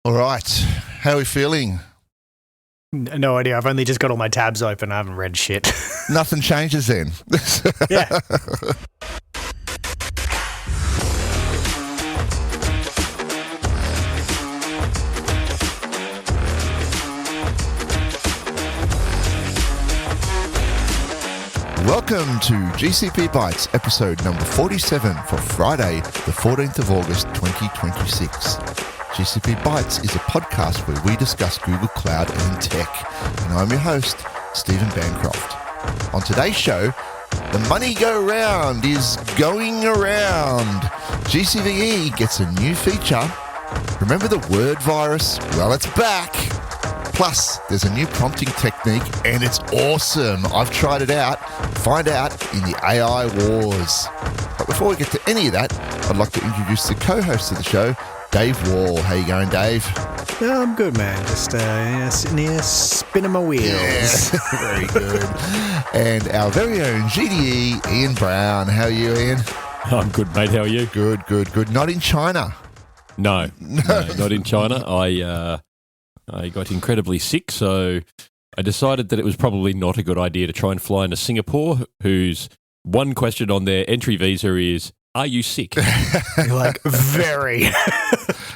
All right. How are we feeling? No idea. I've only just got all my tabs open. I haven't read shit. Nothing changes then. Yeah. Welcome to GCP Bytes, episode number 47 for Friday, the 14th of August, 2026. GCP Bytes is a podcast where we discuss Google Cloud and tech. And I'm your host, Stephen Bancroft. On today's show, the money go round is going around. GCVE gets a new feature. Remember the word virus? Well, it's back. Plus, there's a new prompting technique and it's awesome. I've tried it out. Find out in the AI wars. But before we get to any of that, I'd like to introduce the co-host of the show, Dave Wall. How you going, Dave? Yeah, I'm good, man. Just sitting here spinning my wheels. Yeah, very good. And our very own GDE, Ian Brown. How are you, Ian? I'm good, mate. How are you? Good. Not in China. No, not in China. I got incredibly sick, so I decided that it was probably not a good idea to try and fly into Singapore, whose one question on their entry visa is, are you sick? You're like, very.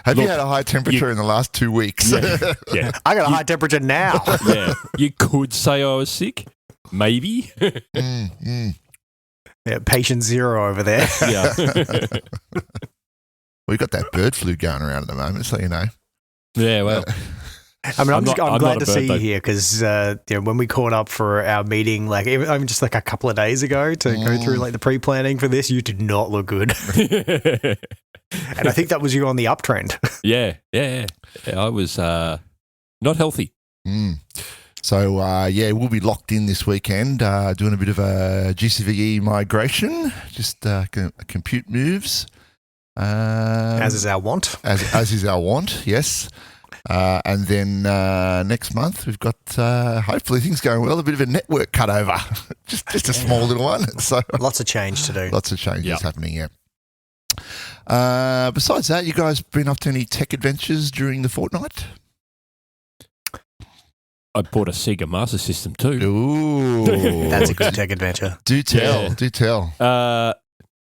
Have you had a high temperature in the last 2 weeks? Yeah. I got a high temperature now. Yeah. You could say I was sick. Maybe. Yeah, patient zero over there. Yeah. We've got that bird flu going around at the moment, so you know. Yeah, well. I mean, I'm glad not to a see bird, you here because when we caught up for our meeting, like even just like a couple of days ago to go through like the pre-planning for this, you did not look good. And I think that was you on the uptrend. Yeah. I was not healthy. So, we'll be locked in this weekend doing a bit of a GCVE migration, just compute moves. As is our want. As is our want, yes. And then next month we've got, hopefully things going well, a bit of a network cutover. just a small little one. So lots of change to do. Lots of changes happening, yeah. Besides that, you guys been up to any tech adventures during the fortnight? I bought a Sega Master System too. Ooh. That's a good tech adventure. Do tell.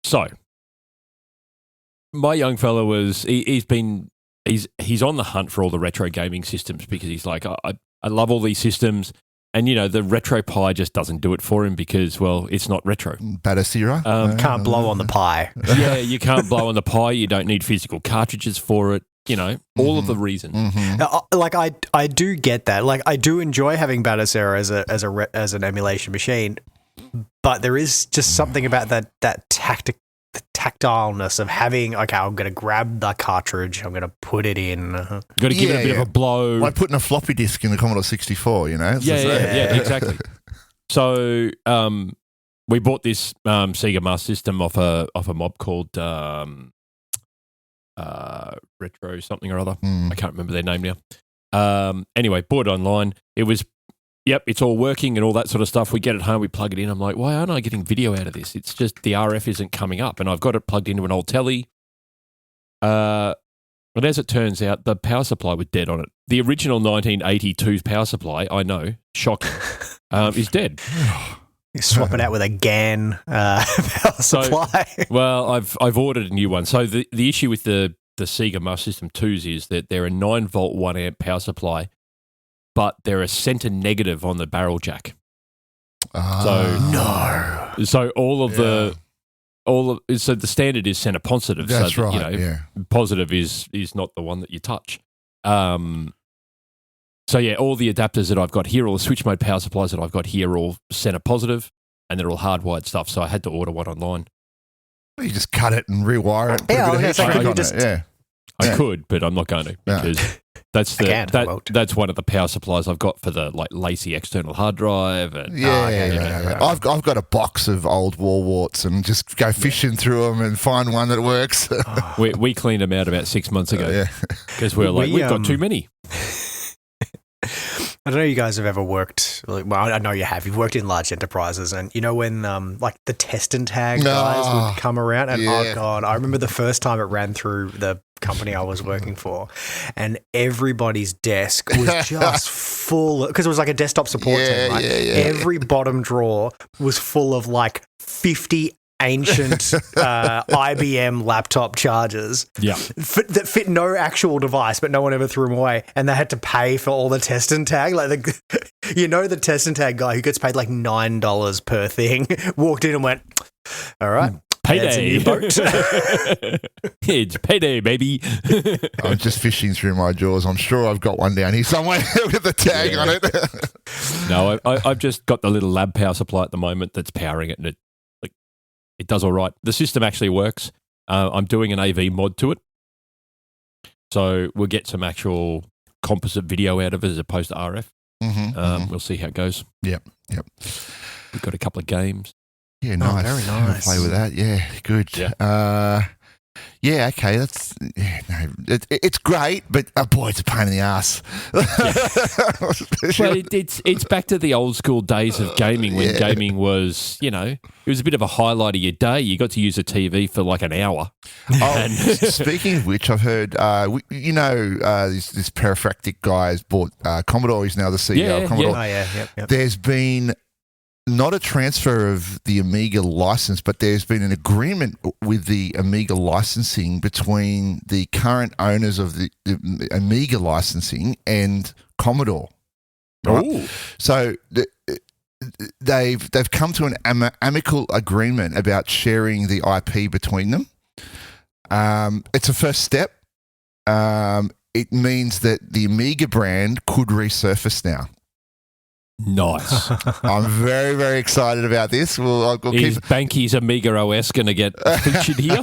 So, my young fella he's on the hunt for all the retro gaming systems because he's like, I love all these systems. And, the Retro Pi just doesn't do it for him because, well, it's not retro. Batacera? Can't blow on the Pi. Yeah, you can't blow on the Pi. You don't need physical cartridges for it. All of the reasons. Like I do get that. Like I do enjoy having Batacera as an emulation machine, but there is just something about that tactileness of having. Okay, I'm going to grab the cartridge. I'm going to put it in. Got to give it a bit of a blow. Like putting a floppy disk in the Commodore 64. Yeah, exactly. So we bought this Sega Master System off a mob called. Retro something or other. I can't remember their name now. Anyway, bought it online. It was, it's all working and all that sort of stuff. We get it home, we plug it in. I'm like, why aren't I getting video out of this? It's just the RF isn't coming up, and I've got it plugged into an old telly. But as it turns out, the power supply was dead on it. The original 1982 power supply, I know, shocking, is dead. You swap it out with a GAN power supply. Well, I've ordered a new one. So the issue with the Sega Master System 2s is that they're a 9-volt 1 amp power supply, but they're a center negative on the barrel jack. So all of the standard is center positive. That's so that, right. Positive is not the one that you touch. So, all the adapters that I've got here, all the switch mode power supplies that I've got here are all center positive, and they're all hardwired stuff, so I had to order one online. Well, you just cut it and rewire it. I could, but I'm not going to because that's one of the power supplies I've got for the lacy external hard drive. And, I've got a box of old wall warts and just go fishing through them and find one that works. We cleaned them out about 6 months ago because we've got too many. I don't know if you guys have ever worked worked, well, I know you have. You've worked in large enterprises, and you know when like the test and tag guys would come around, and oh god, I remember the first time it ran through the company I was working for, and everybody's desk was just full because it was like a desktop support team. Right? Every bottom drawer was full of like 50 ancient IBM laptop chargers that fit no actual device, but no one ever threw them away, and they had to pay for all the test and tag. Like the test and tag guy who gets paid like $9 per thing walked in and went, all right, payday. It's payday, baby. I'm just fishing through my drawers. I'm sure I've got one down here somewhere with the tag on it. No, I've just got the little lab power supply at the moment that's powering it, and it does all right. The system actually works. I'm doing an AV mod to it. So we'll get some actual composite video out of it as opposed to RF. We'll see how it goes. Yep. We've got a couple of games. Yeah, nice. Very nice. Play with that. Yeah, good. Yeah. Okay. That's it's great, but boy, it's a pain in the ass. Well, it's back to the old school days of gaming when gaming was, it was a bit of a highlight of your day. You got to use a TV for like an hour. Speaking of which, I've heard, this Perifractic guy has bought Commodore. He's now the CEO of Commodore. Yep. There's been not a transfer of the Amiga license, but there's been an agreement with the Amiga licensing between the current owners of the Amiga licensing and Commodore. Right? Ooh. So they've come to an amicable agreement about sharing the IP between them. It's a first step. It means that the Amiga brand could resurface now. Nice. I'm very, very excited about this. We'll Is Banky's Amiga OS going to get featured here?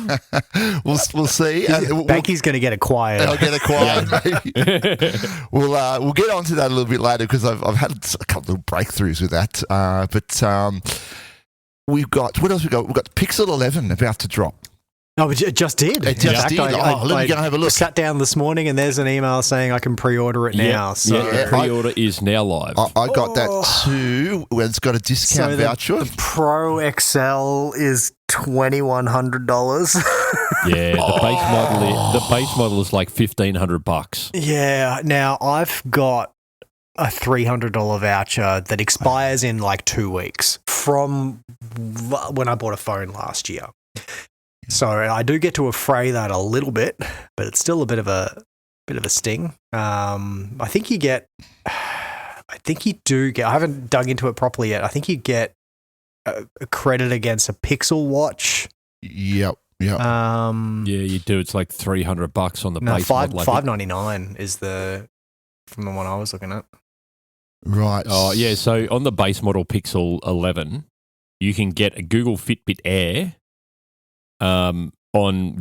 We'll see. Banky's going to get acquired. I'll get acquired, maybe. We'll get onto that a little bit later because I've had a couple of breakthroughs with that. But we've got, what else we got? We've got Pixel 11 about to drop. Oh, it just did. It just did. Let me go and have a look. Sat down this morning and there's an email saying I can pre-order it now. So the pre-order is now live. I got that too. When it's got a discount voucher. The Pro XL is $2,100. Yeah, the base model is like $1,500. Yeah. Now I've got a $300 voucher that expires in like 2 weeks from when I bought a phone last year. So I do get to affray that a little bit, but it's still a bit of a sting. I think you do get. I haven't dug into it properly yet. I think you get a credit against a Pixel watch. Yep. Yeah, you do. It's like $300 on the base model. $599 is from the one I was looking at. Right. Oh yeah. So on the base model Pixel 11, you can get a Google Fitbit Air. On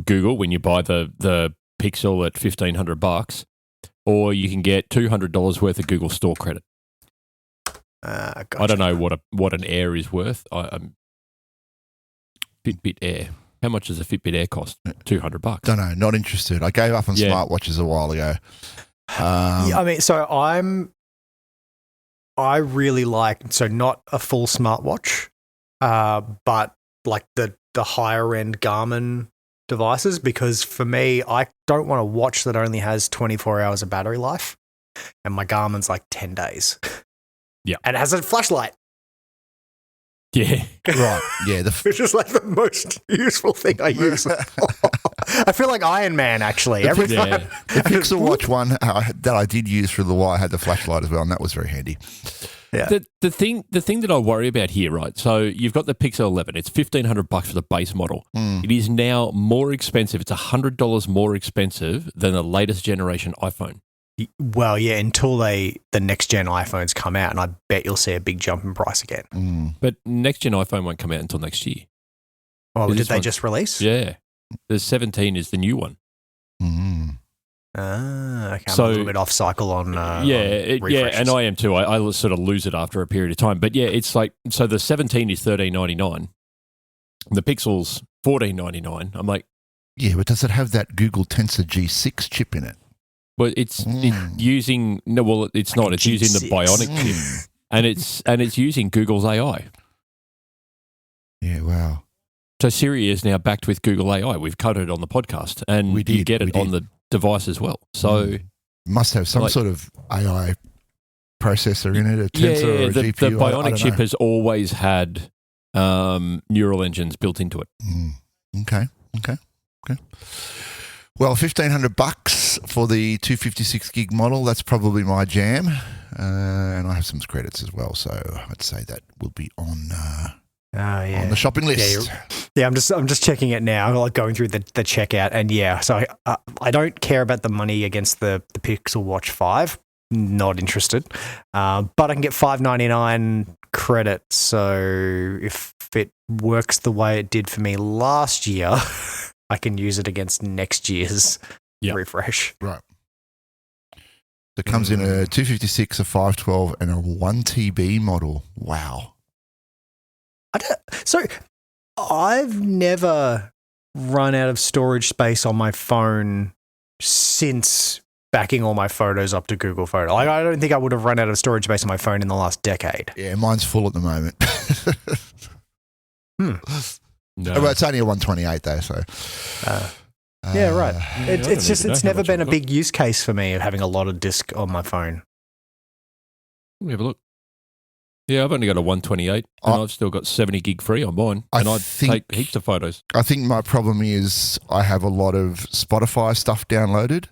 Google when you buy the Pixel at $1,500, or you can get $200 worth of Google Store credit. Gotcha. I don't know what an Air is worth. Fitbit Air. How much does a Fitbit Air cost? $200. Don't know. Not interested. I gave up on smartwatches a while ago. I mean, so I really like not a full smartwatch, but like the higher end Garmin devices, because for me, I don't want a watch that only has 24 hours of battery life, and my Garmin's like 10 days. Yeah. And it has a flashlight. Yeah. Right. Yeah. Which is like the most useful thing I use. I feel like Iron Man, actually. The Pixel Watch one that I did use for a little while, I had the flashlight as well, and that was very handy. Yeah. The thing that I worry about here, right? So you've got the Pixel 11. It's $1,500 for the base model. It is now more expensive. It's $100 more expensive than the latest generation iPhone. Well, yeah, until the next gen iPhones come out, and I bet you'll see a big jump in price again. But next gen iPhone won't come out until next year. Oh, did they just release? Yeah, the 17 is the new one. Okay. I'm a little bit off cycle on and I am too. I sort of lose it after a period of time. But yeah, it's like, so the 17 is $13.99. The Pixel's $14.99. I'm like, yeah, but does it have that Google Tensor G6 chip in it? Well, it's using it's not. It's using the Bionic chip. and it's using Google's AI. Yeah, wow. So Siri is now backed with Google AI. We've covered it on the podcast, and you get it on the device as well. So must have some sort of AI processor in it, a tensor or a GPU. The Bionic chip has always had neural engines built into it. Okay. Well, $1,500 for the 256 gig model. That's probably my jam, and I have some credits as well. So I'd say that will be on the shopping list. I'm just checking it now, like going through the checkout, and so I don't care about the money against the Pixel Watch 5. Not interested, but I can get $5.99 credits. So if it works the way it did for me last year, I can use it against next year's refresh. Right. It comes in a 256, a 512, and a 1 TB model. Wow. So I've never run out of storage space on my phone since backing all my photos up to Google Photo. Like, I don't think I would have run out of storage space on my phone in the last decade. Yeah, mine's full at the moment. No. Well, it's only a 128 though, so. Yeah, right. It's never been a big use case for me of having a lot of disk on my phone. Let me have a look. Yeah, I've only got a 128 and I've still got 70 gig free on mine, and I take heaps of photos. I think my problem is I have a lot of Spotify stuff downloaded.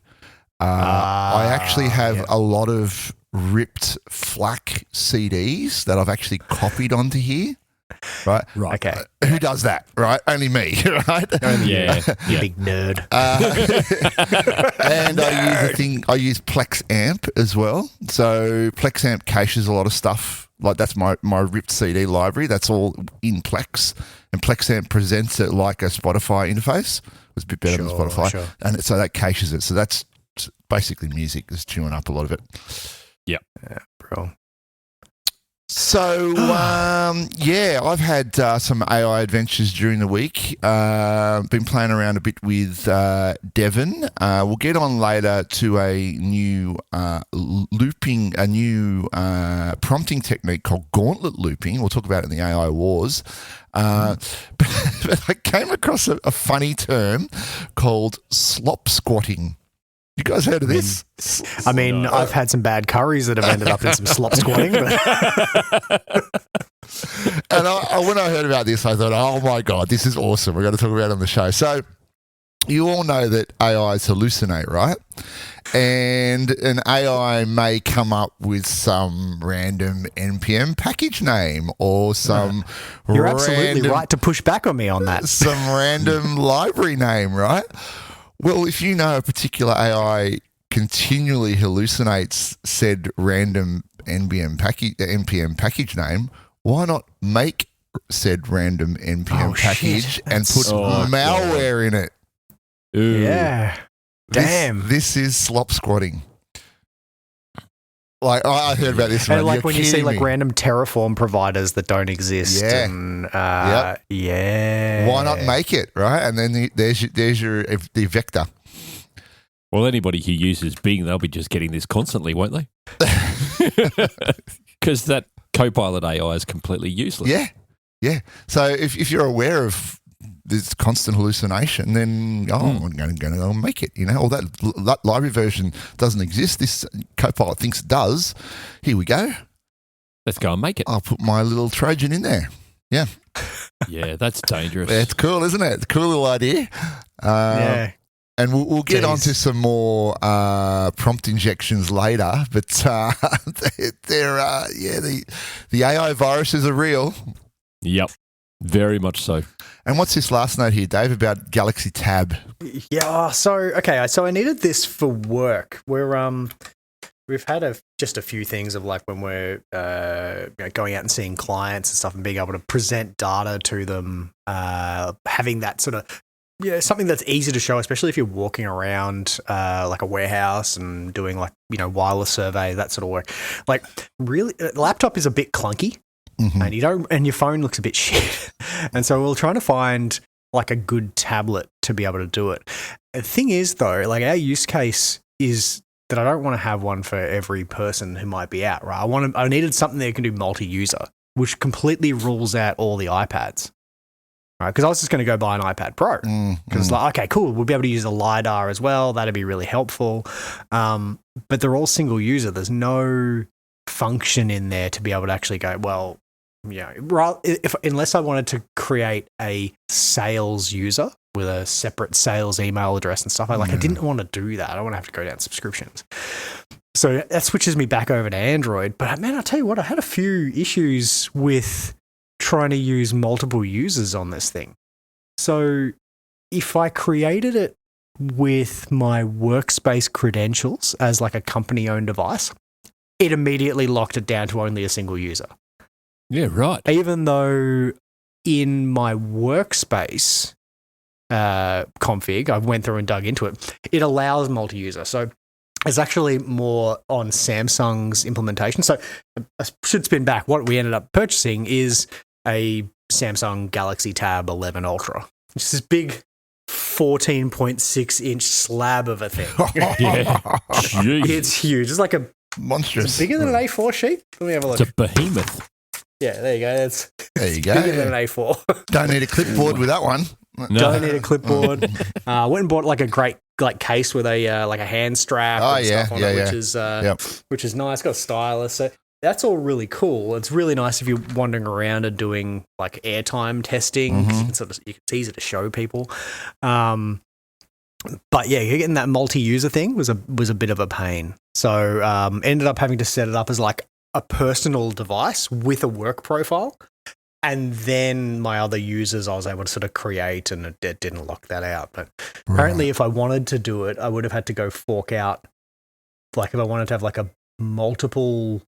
I actually have a lot of ripped FLAC CDs that I've actually copied onto here. Right. Okay. Who does that? Right. Only me. Right. Yeah. You big nerd. And I use Plex Amp as well. So Plex Amp caches a lot of stuff. Like that's my ripped CD library. That's all in Plex, and Plex Amp presents it like a Spotify interface. It's a bit better than Spotify, and so that caches it. So that's basically music. Just chewing up a lot of it. Yeah, bro. So, I've had some AI adventures during the week. Been playing around a bit with Devon. We'll get on later to a new prompting technique called Gauntlet looping. We'll talk about it in the AI Wars. But I came across a funny term called slop squatting. You guys heard of this? I mean, I've had some bad curries that have ended up in some slop squatting. But and when I heard about this, I thought, oh my God, this is awesome. We're going to talk about it on the show. So you all know that AIs hallucinate, right? And an AI may come up with some random NPM package name or some You're absolutely right to push back on me on that. Some random library name, right? Well, if you know a particular AI continually hallucinates said random NPM package name, why not make said random NPM package and put malware in it? Ooh. Yeah. Damn. This is slop squatting. Like, I heard about this one. And like when you see like random Terraform providers that don't exist. Yeah. And, yeah. Why not make it, right? And then there's the vector. Well, anybody who uses Bing, they'll be just getting this constantly, won't they? Because that Copilot AI is completely useless. Yeah. Yeah. So if you're aware of this constant hallucination, then I'm going to go and make it. You know, or that library version doesn't exist. This Copilot thinks it does. Here we go. Let's go and make it. I'll put my little Trojan in there. Yeah. Yeah, that's dangerous. It's cool, isn't it? It's a cool little idea. Yeah. And we'll get onto some more prompt injections later, but the AI viruses are real. Yep, very much so. And what's this last note here, Dave, about Galaxy Tab? Yeah, so I needed this for work. We've had just a few things of like when we're going out and seeing clients and stuff and being able to present data to them, having that sort of something that's easy to show, especially if you're walking around like a warehouse and doing like wireless survey, that sort of work. Like really, the laptop is a bit clunky. Mm-hmm. And your phone looks a bit shit. And so we're trying to find like a good tablet to be able to do it. The thing is though, like our use case is that I don't want to have one for every person who might be out, right? I needed something that can do multi-user, which completely rules out all the iPads. Right, because I was just going to go buy an iPad Pro because like, okay, cool, we'll be able to use a LiDAR as well. That'd be really helpful. But they're all single user. There's no function in there to be able to actually go, well, unless I wanted to create a sales user with a separate sales email address and stuff, I didn't want to do that. I don't want to have to go down subscriptions. So that switches me back over to Android. But man, I'll tell you what, I had a few issues with trying to use multiple users on this thing. So if I created it with my workspace credentials as like a company-owned device, it immediately locked it down to only a single user. Yeah, right. Even though in my workspace config, I went through and dug into it, it allows multi-user. So it's actually more on Samsung's implementation. So I should spin back. What we ended up purchasing is a Samsung Galaxy Tab 11 Ultra. It's this big 14.6-inch slab of a thing. Yeah. It's huge. It's like a monstrous. It's bigger than an A4 sheet. Let me have a look. It's a behemoth. Yeah, there you go. There you go. Bigger than an A4. Don't need a clipboard with that one. No. Don't need a clipboard. Went and bought like a great case with a like a hand strap and stuff on it, which is nice. Got a stylus. So that's all really cool. It's really nice if you're wandering around and doing like airtime testing. It's easy to show people. But yeah, getting that multi-user thing was a bit of a pain. So ended up having to set it up as like a personal device with a work profile. And then my other users I was able to sort of create, and it didn't lock that out. But apparently if I wanted to do it, I would have had to go fork out, like if I wanted to have like a multiple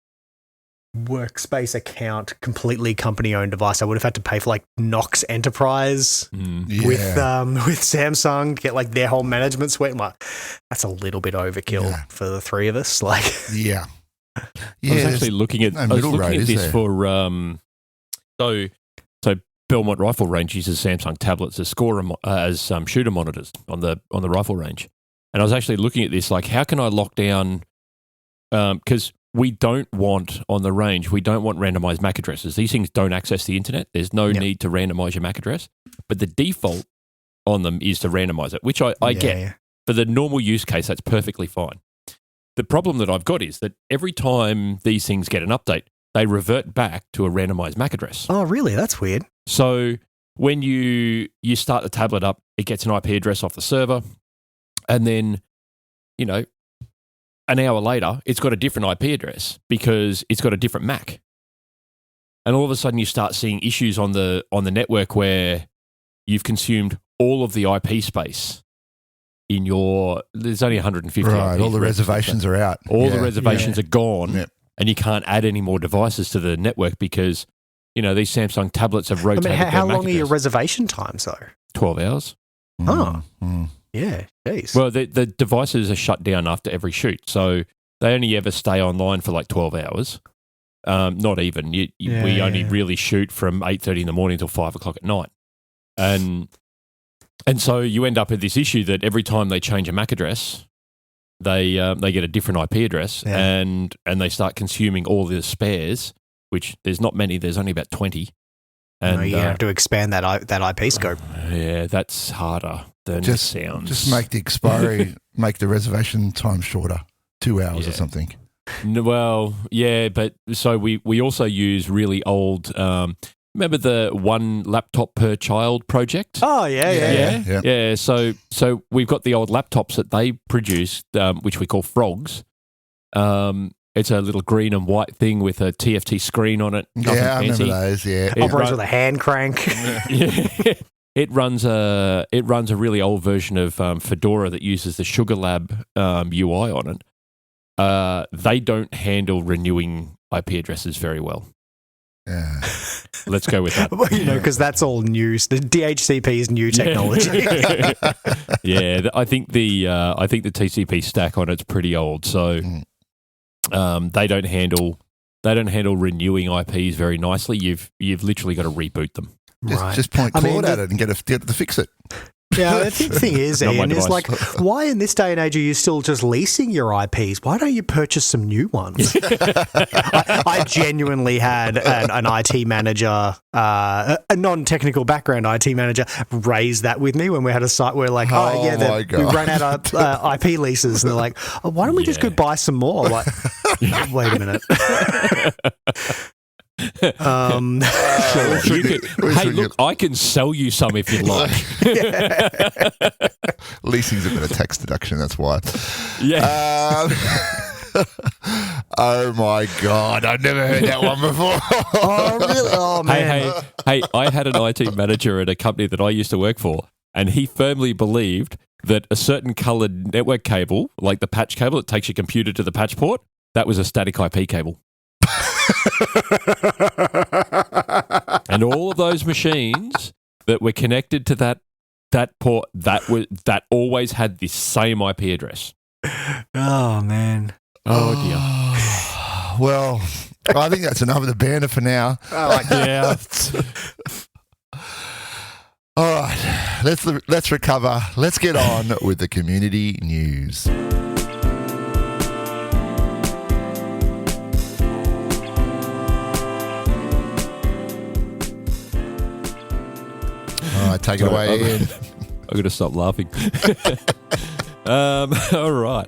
workspace account, completely company-owned device, I would have had to pay for like Knox Enterprise with Samsung to get like their whole management suite. I'm like, that's a little bit overkill for the three of us. Like, yeah. I was actually looking at this for so Belmont Rifle Range uses Samsung tablets as shooter monitors on the rifle range, and I was actually looking at this like, how can I lock down? Because we don't want on the range, we don't want randomized MAC addresses. These things don't access the internet. There's no need to randomize your MAC address, but the default on them is to randomize it, which I get. Yeah. For the normal use case, that's perfectly fine. The problem that I've got is that every time these things get an update, they revert back to a randomized MAC address. Oh, really? That's weird. So when you start the tablet up, it gets an IP address off the server, and then, an hour later, it's got a different IP address because it's got a different MAC. And all of a sudden, you start seeing issues on the network where you've consumed all of the IP space in your. There's only 150. Right, all the reservations are out. All the reservations are gone, and you can't add any more devices to the network because these Samsung tablets have rotated. How long are your reservation times though? 12 hours. Yeah, geez. Well, the devices are shut down after every shoot, so they only ever stay online for like 12 hours. Not even. We only really shoot from 8:30 in the morning till 5 o'clock at night, and so you end up with this issue that every time they change a MAC address, they get a different IP address, and they start consuming all the spares, which there's not many. There's only about 20. And you have to expand that IP scope. Yeah, that's harder than it sounds. Just make the expiry, make the reservation time shorter, 2 hours or something. Well, yeah, but so we also use really old. Remember the one laptop per child project? Oh yeah. So we've got the old laptops that they produced, which we call Frogs. It's a little green and white thing with a TFT screen on it. Yeah, I remember those. Yeah, operates with a hand crank. It runs a really old version of Fedora that uses the Sugar Lab UI on it. They don't handle renewing IP addresses very well. Yeah. Let's go with that. Well, because that's all new. The DHCP is new technology. Yeah, I think the TCP stack on it's pretty old, so. They don't handle renewing IPs very nicely. You've literally got to reboot them. Just point Claude at it and get it to fix it. Yeah, the thing is, Not my Ian, is device. like, why in this day and age are you still just leasing your IPs? Why don't you purchase some new ones? I genuinely had an IT manager, a non-technical background IT manager, raise that with me when we had a site where like, we ran out of IP leases, and they're like, oh, why don't we just go buy some more? I'm like, wait a minute. Hey, look, I can sell you some if you like. Leasing's a bit of tax deduction, that's why. Yeah. Oh my God, I've never heard that one before. Oh, really? Oh, man. Hey, I had an IT manager at a company that I used to work for, and he firmly believed that a certain coloured network cable, like the patch cable that takes your computer to the patch port, that was a static IP cable. And all of those machines that were connected to that port, that always had the same IP address. Oh, man. Oh, dear. Well, I think that's enough of the banner for now. Yeah. All right, let's recover. Let's get on with the community news. All right, take it away, Ian. I've got to stop laughing. All right.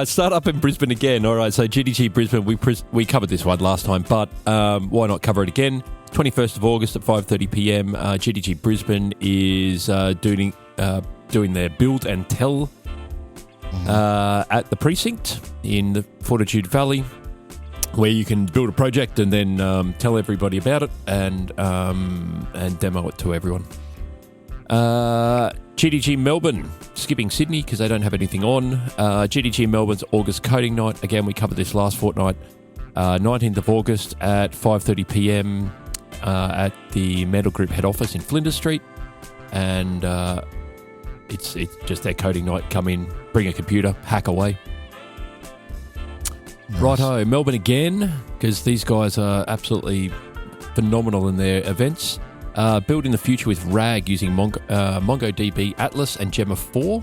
Start up in Brisbane again. All right, so GDG Brisbane, we covered this one last time, but why not cover it again? 21st of August at 5:30 p.m. GDG Brisbane is doing their build and tell at the precinct in the Fortitude Valley, where you can build a project and then tell everybody about it and demo it to everyone. GDG Melbourne, skipping Sydney because they don't have anything on. GDG Melbourne's August coding night. Again, we covered this last fortnight. 19th of August at 5:30 p.m. At the Metal Group head office in Flinders Street. And it's just their coding night. Come in, bring a computer, hack away. Nice. Righto, Melbourne again, because these guys are absolutely phenomenal in their events. Building the future with RAG using MongoDB Atlas and Gemma 4.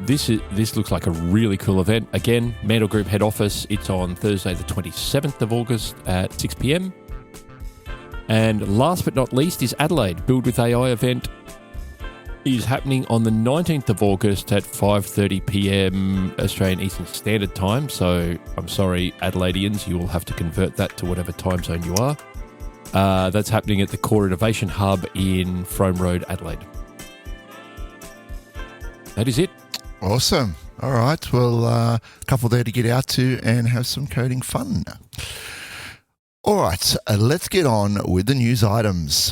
This looks like a really cool event. Again, Metal Group head office. It's on Thursday the 27th of August at 6 p.m. And last but not least is Adelaide. Build with AI event is happening on the 19th of August at 5:30 p.m. Australian Eastern Standard Time. So I'm sorry, Adelaideans, you will have to convert that to whatever time zone you are. That's happening at the Core Innovation Hub in Frome Road, Adelaide. That is it. Awesome. All right. Well, a couple there to get out to and have some coding fun. All right. Let's get on with the news items.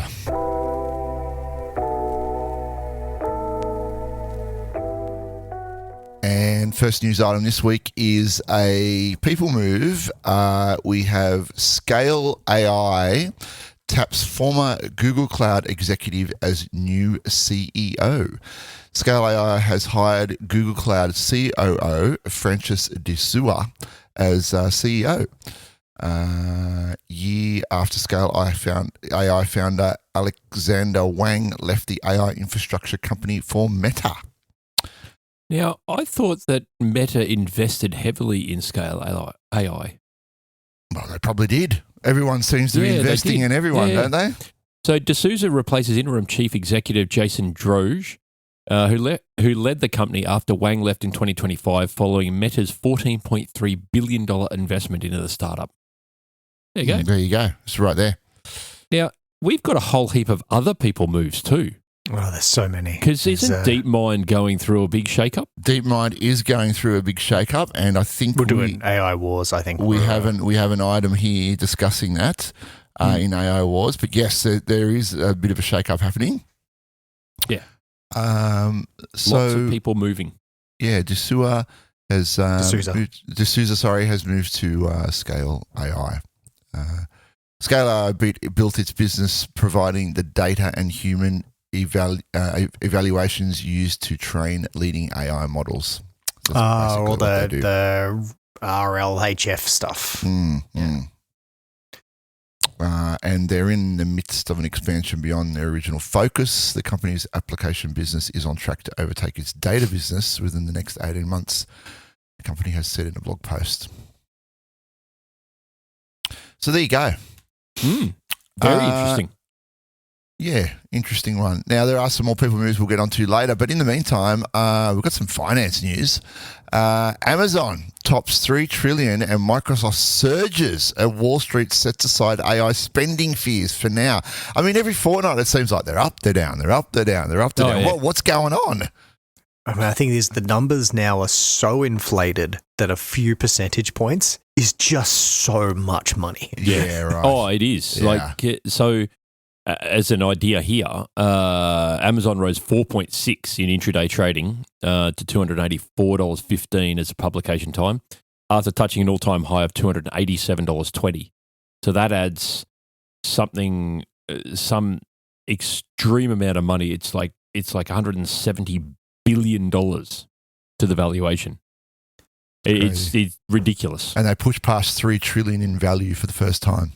And first news item this week is a people move. We have Scale AI taps former Google Cloud executive as new CEO. Scale AI has hired Google Cloud COO Francis Desouze as CEO. Year after Scale AI founder Alexander Wang left the AI infrastructure company for Meta. Now, I thought that Meta invested heavily in Scale AI. Well, they probably did. Everyone seems to be investing in everyone, don't they? So Desouze replaces interim chief executive Jason Droge, who led the company after Wang left in 2025 following Meta's $14.3 billion investment into the startup. There you go. There you go. It's right there. Now, we've got a whole heap of other people moves too. Oh, there's so many. Because isn't Deepmind going through a big shake-up? Deepmind is going through a big shake-up, and I think we're doing AI Wars, I think. We have an item here discussing that in AI Wars. But yes, there is a bit of a shake-up happening. Yeah. So lots of people moving. Yeah, Desouze has moved to Scale AI. Scale AI built its business providing the data and human evaluations used to train leading AI models. So all the RLHF stuff. and they're in the midst of an expansion beyond their original focus. The company's application business is on track to overtake its data business within the next 18 months, the company has said in a blog post. So there you go. Very interesting. Yeah, interesting one. Now, there are some more people moves we'll get onto later, but in the meantime, we've got some finance news. Amazon tops $3 trillion and Microsoft surges as Wall Street sets aside AI spending fears for now. I mean, every fortnight it seems like they're up, they're down, they're up, they're down, they're up, they're down. Yeah. What's going on? I mean, I think the numbers now are so inflated that a few percentage points is just so much money. Yeah, right. Oh, it is. Yeah. As an idea here, Amazon rose 4.6 in intraday trading to $284.15 as a publication time after touching an all-time high of $287.20. So that adds some extreme amount of money. It's like $170 billion to the valuation. It's ridiculous. And they pushed past $3 trillion in value for the first time.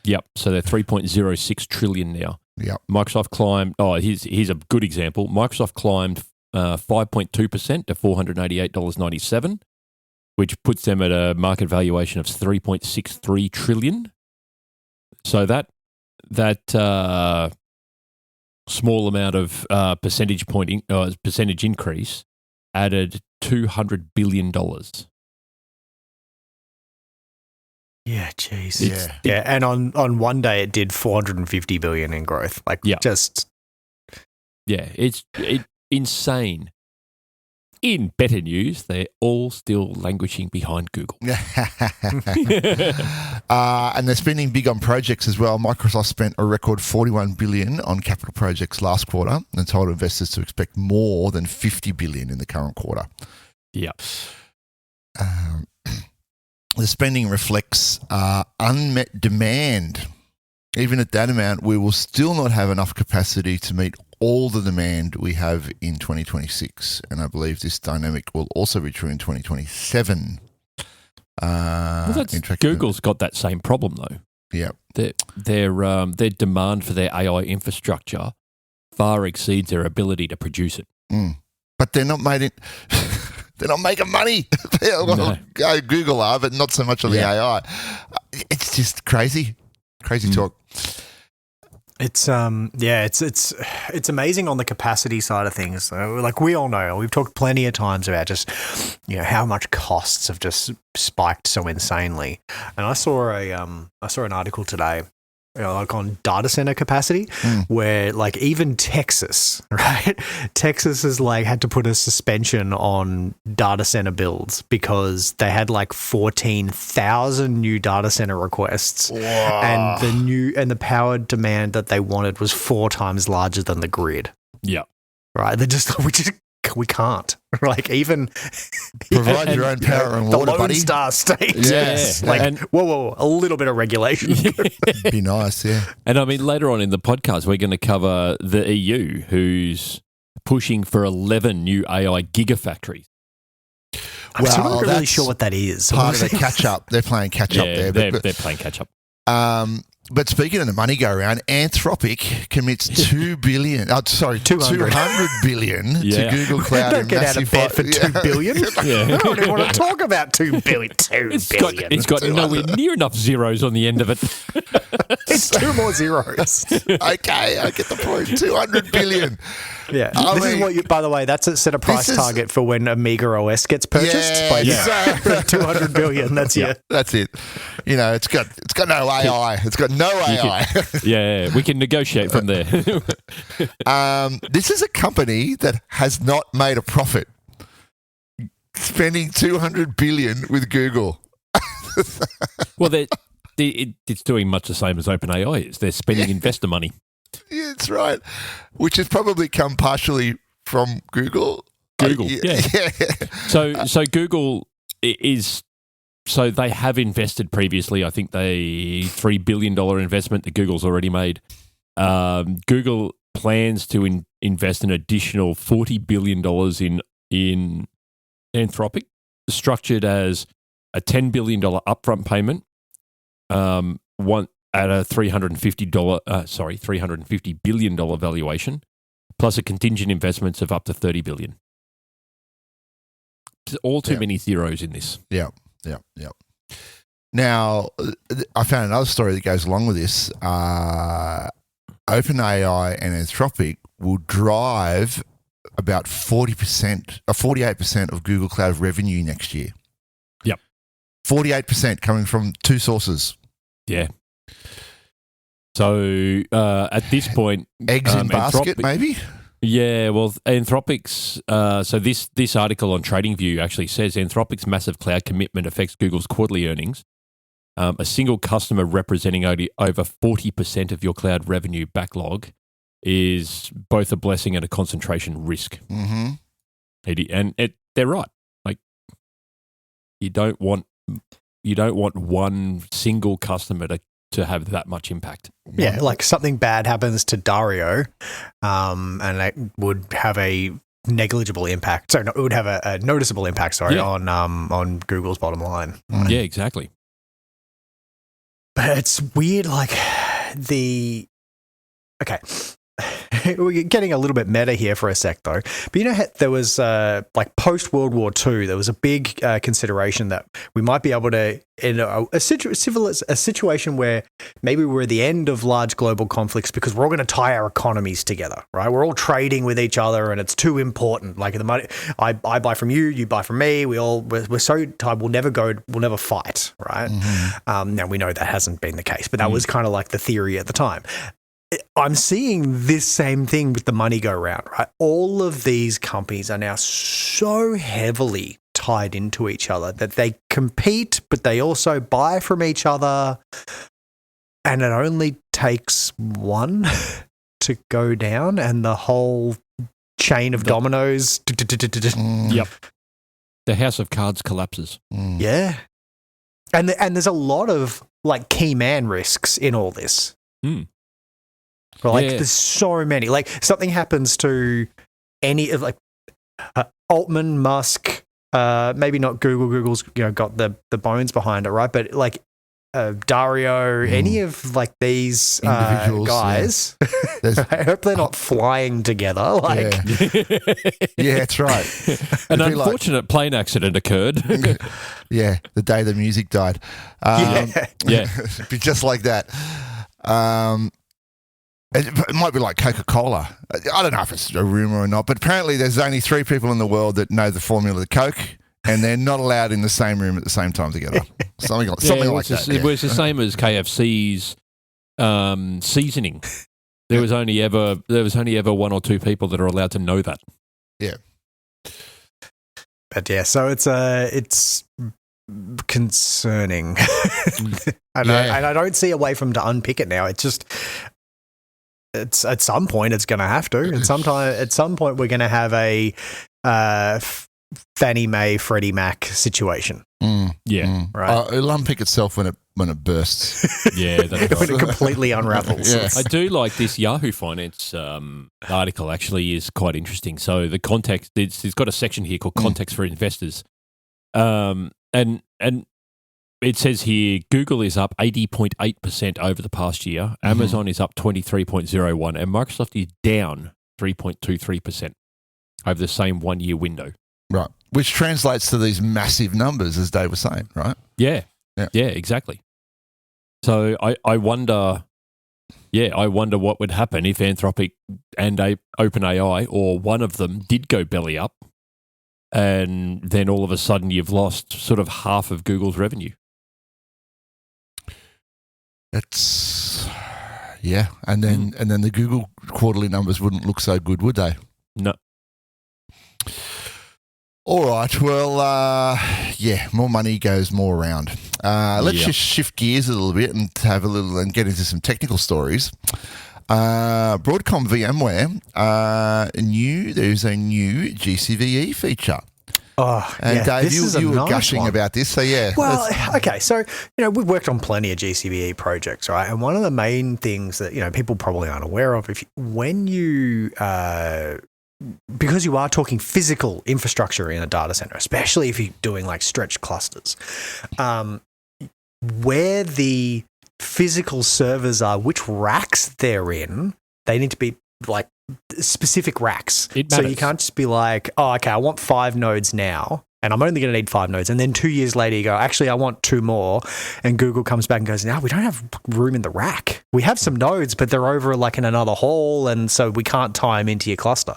Yep. So they're 3.06 trillion now. Yep. Microsoft climbed. Oh, here's a good example. Microsoft climbed 5.2% to $488.97, which puts them at a market valuation of 3.63 trillion. So that small amount of percentage increase added $200 billion. Yeah, jeez. Yeah, and on one day it did 450 billion in growth. It's insane. In better news, they're all still languishing behind Google. And they're spending big on projects as well. Microsoft spent a record $41 billion on capital projects last quarter and told investors to expect more than $50 billion in the current quarter. Yeah. The spending reflects unmet demand. Even at that amount, we will still not have enough capacity to meet all the demand we have in 2026. And I believe this dynamic will also be true in 2027. Google's got that same problem, though. Yeah. Their demand for their AI infrastructure far exceeds their ability to produce it. But they're not made it... They're not making money. No. Google are, but not so much on the AI. It's just crazy talk. It's it's amazing on the capacity side of things. Like we all know, we've talked plenty of times about just how much costs have just spiked so insanely. And I saw an article today, on data center capacity, where even Texas, right? Texas has had to put a suspension on data center builds because they had 14,000 new data center requests. Wow. And the power demand that they wanted was 4 times larger than the grid. Yeah. Right. We can't. Even provide your own power and water, the Lone Star states. Yes. Whoa, a little bit of regulation. Be nice, yeah. And I mean, later on in the podcast, we're going to cover the EU, who's pushing for 11 new AI gigafactories. I'm still not really sure what that is. Part of the catch up. They're playing catch up there. They're playing catch up. But speaking of the money go around, Anthropic commits $200 billion to Google Cloud. Don't get out of bed for $2 billion. I don't even want to talk about $2 billion. It's got nowhere near enough zeros on the end of it. It's 2 more zeros. Okay, I get the point. $200 billion. Yeah. By the way, that's a set a price target for when Amiga OS gets purchased. $200 billion. That's it. That's it. It's got no AI. It's got no AI. We can negotiate from there. This is a company that has not made a profit, spending $200 billion with Google. Well, it's doing much the same as OpenAI is. They're spending investor money. Yeah, that's right. Which has probably come partially from Google. Yeah. So Google is. So they have invested previously. I think $3 billion investment that Google's already made. Google plans to invest an additional $40 billion in Anthropic, structured as a $10 billion upfront payment, $1 at a $350 billion valuation, plus a contingent investments of up to $30 billion. There's all too many zeros in this. Yeah. Now, I found another story that goes along with this. OpenAI and Anthropic will drive about 40% or 48% of Google Cloud revenue next year. Yep. 48% coming from two sources. Yeah. So at this point, eggs in basket, maybe. Yeah, well, Anthropic's. So this article on TradingView actually says Anthropic's massive cloud commitment affects Google's quarterly earnings. A single customer representing only over 40% of your cloud revenue backlog is both a blessing and a concentration risk. Mm-hmm. They're right. Like you don't want one single customer to have that much impact. Yeah, like something bad happens to Dario, and it would have a negligible impact. So it would have a noticeable impact. On Google's bottom line. Right? Yeah, exactly. But it's weird, we're getting a little bit meta here for a sec, though. But you know, there was post World War II, there was a big consideration that we might be able to, in a situation where maybe we're at the end of large global conflicts because we're all going to tie our economies together, right? We're all trading with each other, and it's too important. Like the money, I buy from you, you buy from me. We're so tied. We'll never fight, right? Mm-hmm. Now we know that hasn't been the case, but that was kind of like the theory at the time. I'm seeing this same thing with the money go round, right? All of these companies are now so heavily tied into each other that they compete, but they also buy from each other. And it only takes one to go down and the whole chain of dominoes. Yep. The house of cards collapses. Yeah. And there's a lot of key man risks in all this. There's so many. Like something happens to any of Altman, Musk, maybe not Google. Google's got the bones behind it, right? But Dario, any of these guys. Yeah. I hope they're not flying together. Yeah, that's right. An unfortunate plane accident occurred. Yeah, the day the music died. It'd be just like that. It might be like Coca-Cola. I don't know if it's a rumor or not, but apparently there's only 3 people in the world that know the formula of Coke, and they're not allowed in the same room at the same time together. Something like that. It was the same as KFC's seasoning. There was only ever 1 or 2 people that are allowed to know that. Yeah. But yeah, so it's concerning. And I don't see a way for them to unpick it now. It's just... It's at some point it's going to have to, and at some point we're going to have a Fannie Mae, Freddie Mac situation. Right. It'll unpick itself when it bursts. Yeah, that's when it completely unravels. Yeah. I do like this Yahoo Finance article. Actually, is quite interesting. So the context, it's got a section here called "Context for Investors," and it says here, Google is up 80.8% over the past year. Amazon is up 23.01%, and Microsoft is down 3.23% over the same 1-year window. Right, which translates to these massive numbers, as Dave was saying, right? Yeah, exactly. So I wonder what would happen if Anthropic and OpenAI, or one of them, did go belly up, and then all of a sudden you've lost sort of half of Google's revenue. And then the Google quarterly numbers wouldn't look so good, would they? No. All right. Well, more money goes more around. Let's just shift gears a little bit and get into some technical stories. Broadcom VMware there's a new GCVE feature. Oh, and Dave, you were gushing about this, so yeah. Well, okay, so we've worked on plenty of GCVE projects, right? And one of the main things that people probably aren't aware of, because you are talking physical infrastructure in a data center, especially if you're doing stretched clusters, where the physical servers are, which racks they're in, they need to be like specific racks. So you can't just be like, oh, okay, I want 5 nodes now, and I'm only going to need 5 nodes. And then 2 years later, you go, actually, I want 2 more. And Google comes back and goes, no, we don't have room in the rack. We have some nodes, but they're over like in another hall. And so we can't tie them into your cluster.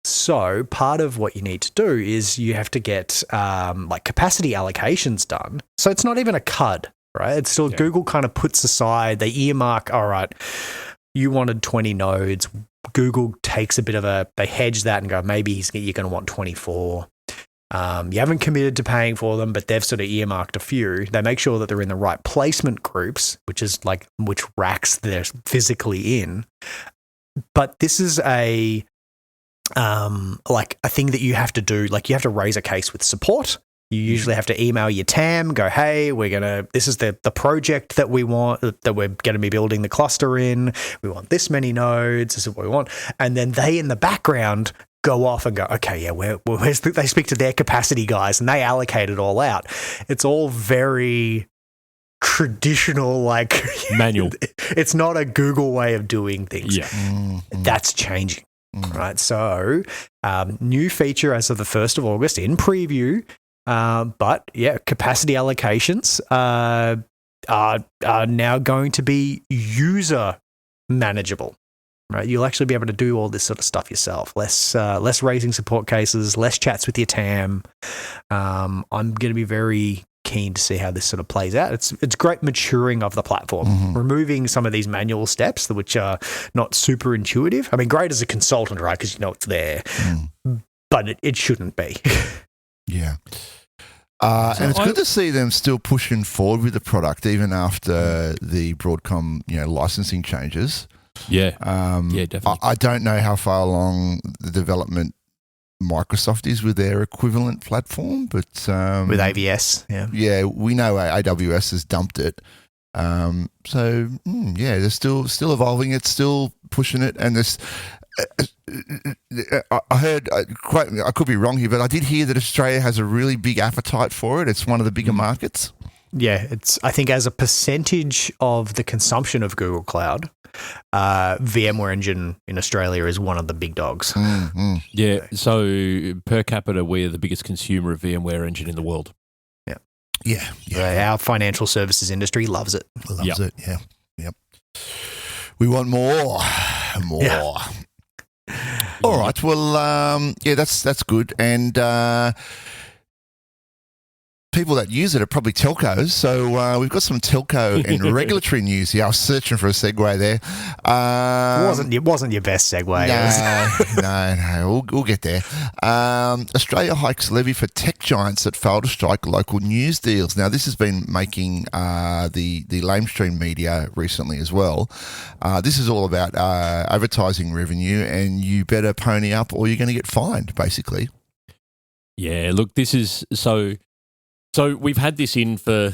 So part of what you need to do is you have to get like capacity allocations done. So it's not even a CUD, right? It's still Google kind of puts aside, they earmark, all right, you wanted 20 nodes. Google takes a bit of they hedge that and go, maybe you're going to want 24. You haven't committed to paying for them, but they've sort of earmarked a few. They make sure that they're in the right placement groups, which is like which racks they're physically in. But this is like a thing that you have to do. Like you have to raise a case with support. You usually have to email your TAM, go, hey, this is the project that we want, that we're going to be building the cluster in. We want this many nodes. This is what we want. And then they in the background go off and go, okay, yeah, they speak to their capacity guys and they allocate it all out. It's all very traditional, like manual. It's not a Google way of doing things. Yeah. Mm-hmm. That's changing. Right. So new feature as of the 1st of August in preview. But yeah, capacity allocations are now going to be user manageable, right? You'll actually be able to do all this sort of stuff yourself. Less raising support cases, less chats with your TAM. I'm going to be very keen to see how this sort of plays out. It's great maturing of the platform, removing some of these manual steps which are not super intuitive. I mean, great as a consultant, right? Because you know it's there, but it shouldn't be. Yeah. And it's good to see them still pushing forward with the product even after the Broadcom, licensing changes. Yeah, definitely. I don't know how far along the development Microsoft is with their equivalent platform, but with AWS, yeah, we know AWS has dumped it. So they're still evolving it, still pushing it, and this. I heard, I could be wrong here, but I did hear that Australia has a really big appetite for it. It's one of the bigger markets. Yeah, I think as a percentage of the consumption of Google Cloud, VMware Engine in Australia is one of the big dogs. Yeah, so per capita, we're the biggest consumer of VMware Engine in the world. Yeah. Our financial services industry loves it. Loves it, yeah. Yep. We want more. Yeah. All right. Well, that's good. And people that use it are probably telcos. So we've got some telco and regulatory news here. I was searching for a segue there. It wasn't your best segue. No. We'll get there. Australia hikes levy for tech giants that fail to strike local news deals. Now, this has been making the lamestream media recently as well. This is all about advertising revenue, and you better pony up or you're going to get fined, basically. Yeah, look, this is So we've had this in for,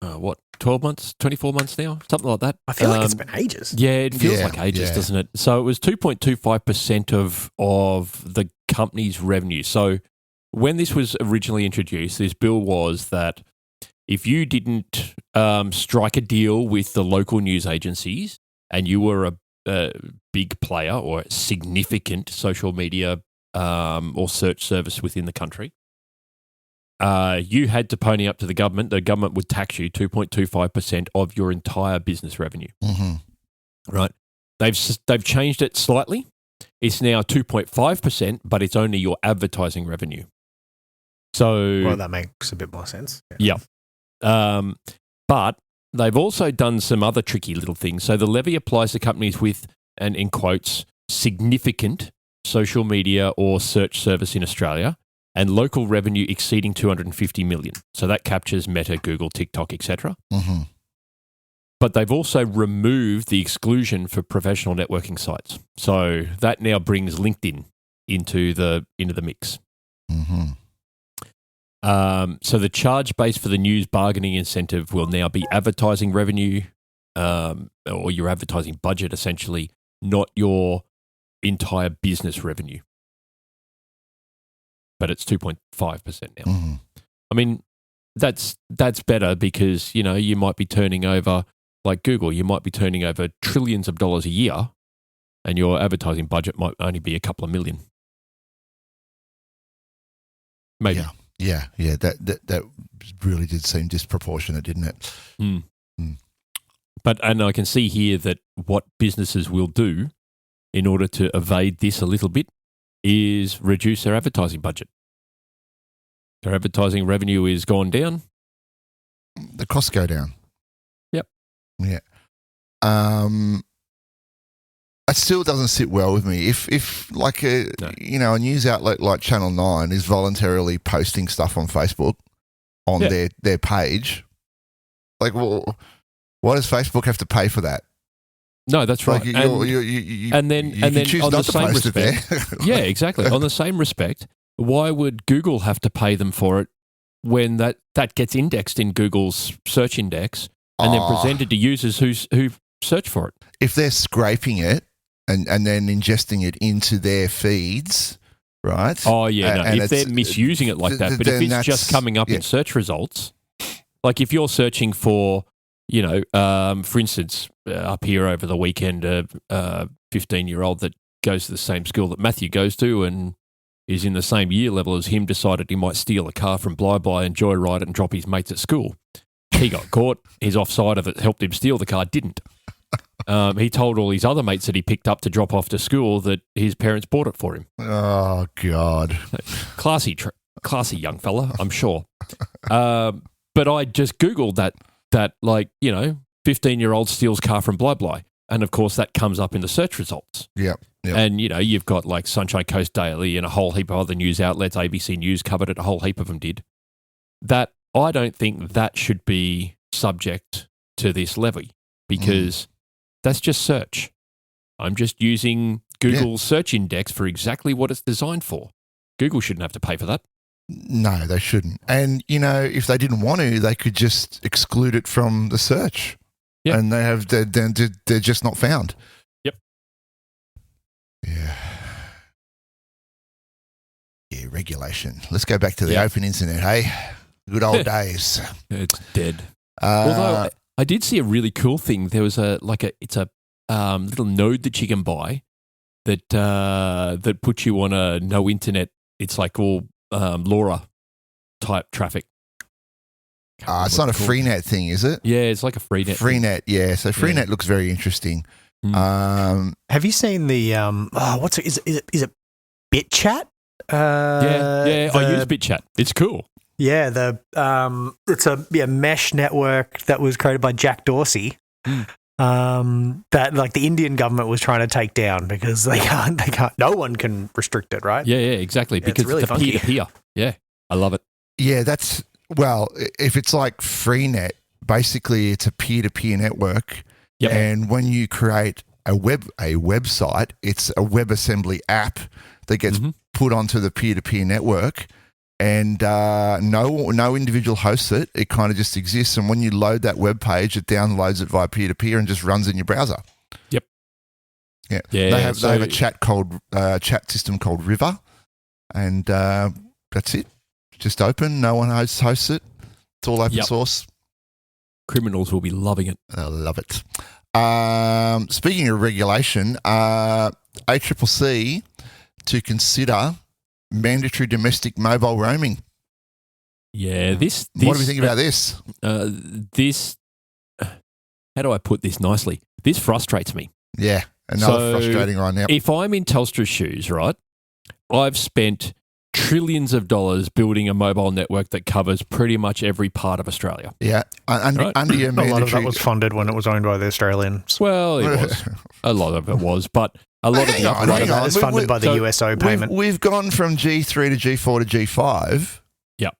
12 months, 24 months now? Something like that. I feel like it's been ages. Yeah, it feels like ages, doesn't it? So it was 2.25% of the company's revenue. So when this was originally introduced, this bill was that if you didn't strike a deal with the local news agencies and you were a big player or a significant social media or search service within the country, you had to pony up to the government. The government would tax you 2.25% of your entire business revenue. Right? They've changed it slightly. It's now 2.5%, but it's only your advertising revenue. So, well, that makes a bit more sense. Yeah. But they've also done some other tricky little things. So the levy applies to companies with, and in quotes, significant social media or search service in Australia, and local revenue exceeding 250 million. So that captures Meta, Google, TikTok, etc. But they've also removed the exclusion for professional networking sites. So that now brings LinkedIn into the mix. So the charge base for the news bargaining incentive will now be advertising revenue, or your advertising budget, essentially, not your entire business revenue. But it's 2.5% now. I mean, that's better because, you know, you might be turning over like Google, you might be turning over trillions of dollars a year, and your advertising budget might only be a couple of million. Maybe. Yeah. That really did seem disproportionate, didn't it? Mm. And I can see here that what businesses will do in order to evade this a little bit is reduce their advertising budget. Their advertising revenue is gone down. The costs go down. Yep. Yeah. It still doesn't sit well with me. If like a news outlet like Channel 9 is voluntarily posting stuff on Facebook on their page, like, well, why does Facebook have to pay for that? No, that's right. Like and then on the same respect, yeah, exactly. On the same respect, why would Google have to pay them for it when that gets indexed in Google's search index and then presented to users who search for it? If they're scraping it and then ingesting it into their feeds, right? Oh yeah, no. If they're misusing it like that, but if it's just coming up in search results, like if you're searching for, for instance, up here over the weekend, a 15-year-old that goes to the same school that Matthew goes to and is in the same year level as him decided he might steal a car from Bly and joyride it and drop his mates at school. He got caught. His offside of it helped him steal the car, didn't. He told all his other mates that he picked up to drop off to school that his parents bought it for him. Oh, God. Classy young fella, I'm sure. But I just Googled that 15-year-old steals car from Bly. And, of course, that comes up in the search results. Yep. And, you've got like Sunshine Coast Daily and a whole heap of other news outlets. ABC News covered it, a whole heap of them did. That I don't think that should be subject to this levy because that's just search. I'm just using Google's search index for exactly what it's designed for. Google shouldn't have to pay for that. No, they shouldn't. And, if they didn't want to, they could just exclude it from the search. Yep. And they're just not found. Yep. Yeah. Yeah, regulation. Let's go back to the open internet, hey? Good old days. It's dead. Although I did see a really cool thing. There was a little node that you can buy that puts you on a no internet. It's like all LoRa type traffic. It's not a Freenet thing, is it? Yeah, it's like a Freenet. Freenet, yeah. So Freenet looks very interesting. Have you seen the is it BitChat? I use BitChat. It's cool. Yeah, it's a mesh network that was created by Jack Dorsey. That like the Indian government was trying to take down because they can't. No one can restrict it, right? Yeah, exactly. Because it's really it's a peer-to-peer. Yeah, I love it. Yeah, if it's like Freenet, basically it's a peer-to-peer network. Yep. And when you create a website, it's a WebAssembly app that gets put onto the peer-to-peer network. And no individual hosts it. It kind of just exists. And when you load that web page, it downloads it via peer-to-peer and just runs in your browser. Yep. Yeah. They have a chat system called River, and that's it. Just open. No one hosts it. It's all open source. Criminals will be loving it. I love it. Speaking of regulation, ACCC to consider mandatory domestic mobile roaming. Yeah, this what do we think about this? How do I put this nicely? This frustrates me. Yeah, another frustrating one. Yep. If I'm in Telstra's shoes, right, I've spent trillions of dollars building a mobile network that covers pretty much every part of Australia. Yeah, under your mandatory... A lot of that was funded when it was owned by the Australians. Well, it was. A lot of it was, but a lot of that is funded by the USO payment. We've gone from G3 to G4 to G5. Yeah.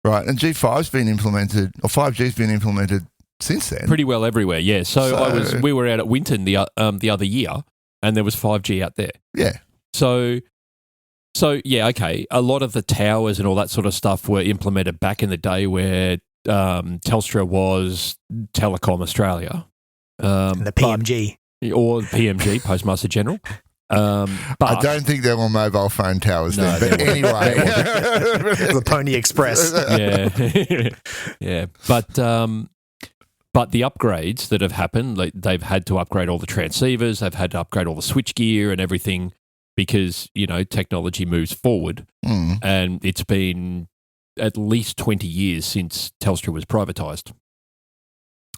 Right, and G5's been implemented, or 5G's been implemented since then. Pretty well everywhere, yeah. So we were out at Winton the other year, and there was 5G out there. Yeah. So yeah, okay. A lot of the towers and all that sort of stuff were implemented back in the day where Telstra was Telecom Australia. The PMG. Or PMG, Postmaster General. But I don't think there were mobile phone towers then. But anyway. The Pony Express. Yeah. Yeah. But But the upgrades that have happened, like they've had to upgrade all the transceivers, they've had to upgrade all the switchgear and everything because, technology moves forward. And it's been at least 20 years since Telstra was privatised.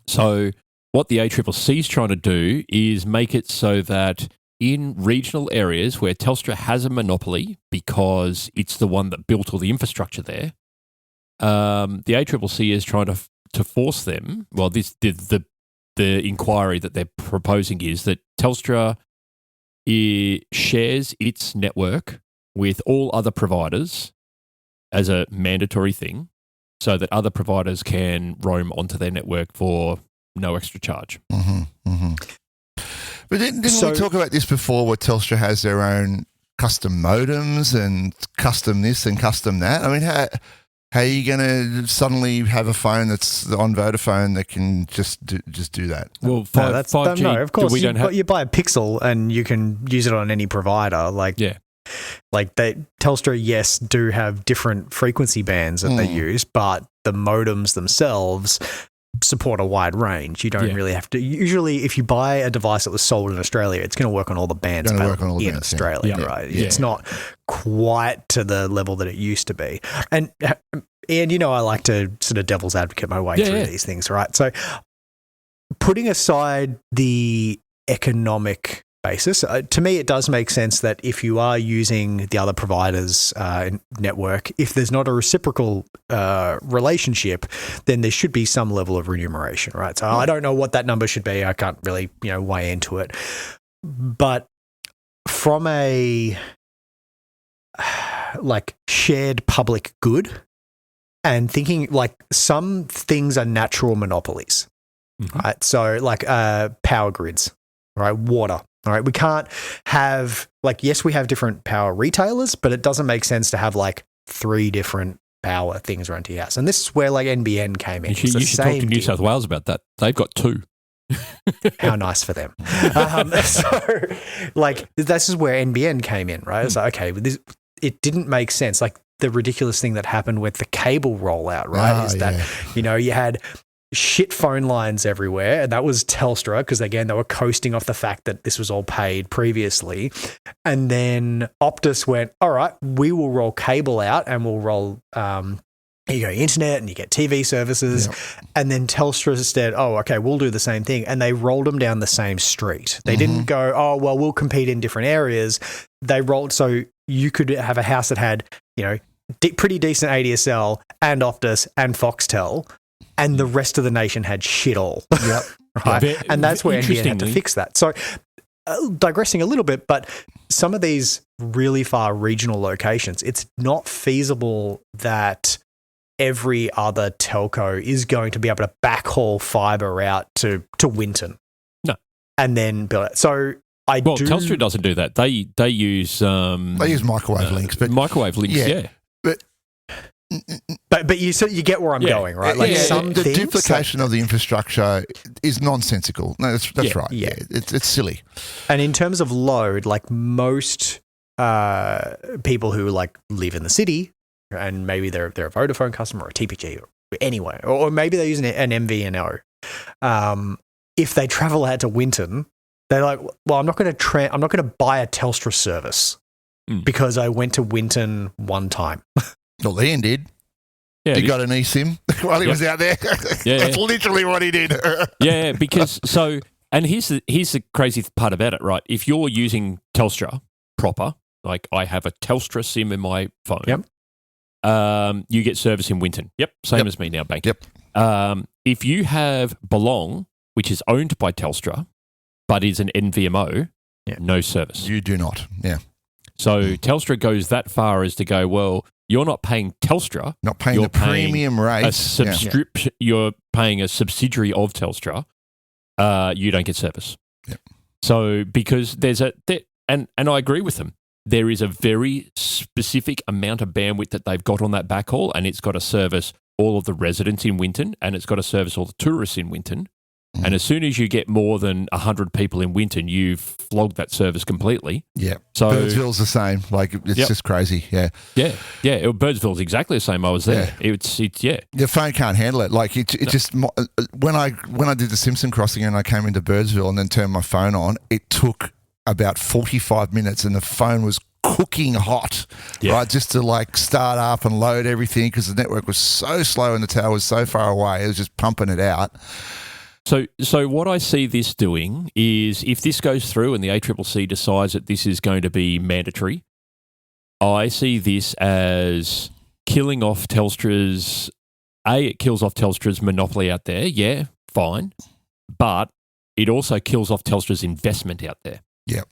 So what the ACCC is trying to do is make it so that in regional areas where Telstra has a monopoly because it's the one that built all the infrastructure there, the ACCC is trying to force them. Well, the inquiry that they're proposing is that Telstra shares its network with all other providers as a mandatory thing, so that other providers can roam onto their network for no extra charge. But didn't we talk about this before, where Telstra has their own custom modems and custom this and custom that? I mean, how are you going to suddenly have a phone that's on Vodafone that can just do that? Well, 5G, no, of course, you buy a Pixel and you can use it on any provider. Telstra, yes, do have different frequency bands that they use, but the modems themselves support a wide range. You don't really have to. Usually, if you buy a device that was sold in Australia, it's going to work on all the bands in Australia, right? Yeah. It's not quite to the level that it used to be. And I like to sort of devil's advocate my way through these things, right? So, putting aside the economic basis, to me, it does make sense that if you are using the other provider's network, if there's not a reciprocal relationship, then there should be some level of remuneration, right? So I don't know what that number should be. I can't really, weigh into it. But from a shared public good and thinking some things are natural monopolies, right? So power grids, right? Water. All right, we can't have yes, we have different power retailers, but it doesn't make sense to have 3 different power things around your house. And this is where NBN came in. You should talk to New South Wales about that. They've got 2. How nice for them. This is where NBN came in, right? It's okay, it didn't make sense. The ridiculous thing that happened with the cable rollout, right? You had shit phone lines everywhere, and that was Telstra because again they were coasting off the fact that this was all paid previously, and then Optus went, all right, we will roll cable out and we'll roll you go internet and you get TV services, and then Telstra said, oh okay, we'll do the same thing, and they rolled them down the same street. They didn't go, oh well, we'll compete in different areas. They rolled so you could have a house that had pretty decent ADSL and Optus and Foxtel, and the rest of the nation had shit all. Yep. Right? And that's where NBN had to fix that. So digressing a little bit, but some of these really far regional locations, it's not feasible that every other telco is going to be able to backhaul fiber out to Winton. No. And then build it. So Telstra doesn't do that. They use microwave links. But microwave links, yeah. But you get where I'm going, right? The duplication of the infrastructure is nonsensical. No, that's right. Yeah, it's silly. And in terms of load, most people who live in the city, and maybe they're a Vodafone customer or a TPG or anyway, or maybe they're using an MVNO. If they travel out to Winton, they're like, well, I'm not going to buy a Telstra service because I went to Winton one time. Well, Ian did. Yeah, he got an eSIM while he was out there. That's literally what he did. Because and here's the crazy part about it, right? If you're using Telstra proper, I have a Telstra SIM in my phone, you get service in Winton. Same as me now, Bank. If you have Belong, which is owned by Telstra, but is an NVMO, no service. You do not, So Telstra goes that far as to go, well, you're not paying Telstra. Not paying the premium rate. You're paying a subsidiary of Telstra. You don't get service. Yep. So because and I agree with them. There is a very specific amount of bandwidth that they've got on that backhaul, and it's got to service all of the residents in Winton, and it's got to service all the tourists in Winton. And as soon as you get more than 100 people in Winton, you've flogged that service completely. Yeah. So Birdsville's the same. Like, it's just crazy. Yeah. Yeah. Yeah. Birdsville's exactly the same. I was there. Yeah. It's Your phone can't handle it. Like, it just, when I did the Simpson crossing and I came into Birdsville and then turned my phone on, it took about 45 minutes and the phone was cooking hot, right? Just to like start up and load everything because the network was so slow and the tower was so far away. It was just pumping it out. So what I see this doing is if this goes through and the ACCC decides that this is going to be mandatory, I see this as killing off Telstra's it kills off Telstra's monopoly out there. Yeah, fine. But it also kills off Telstra's investment out there. Yeah.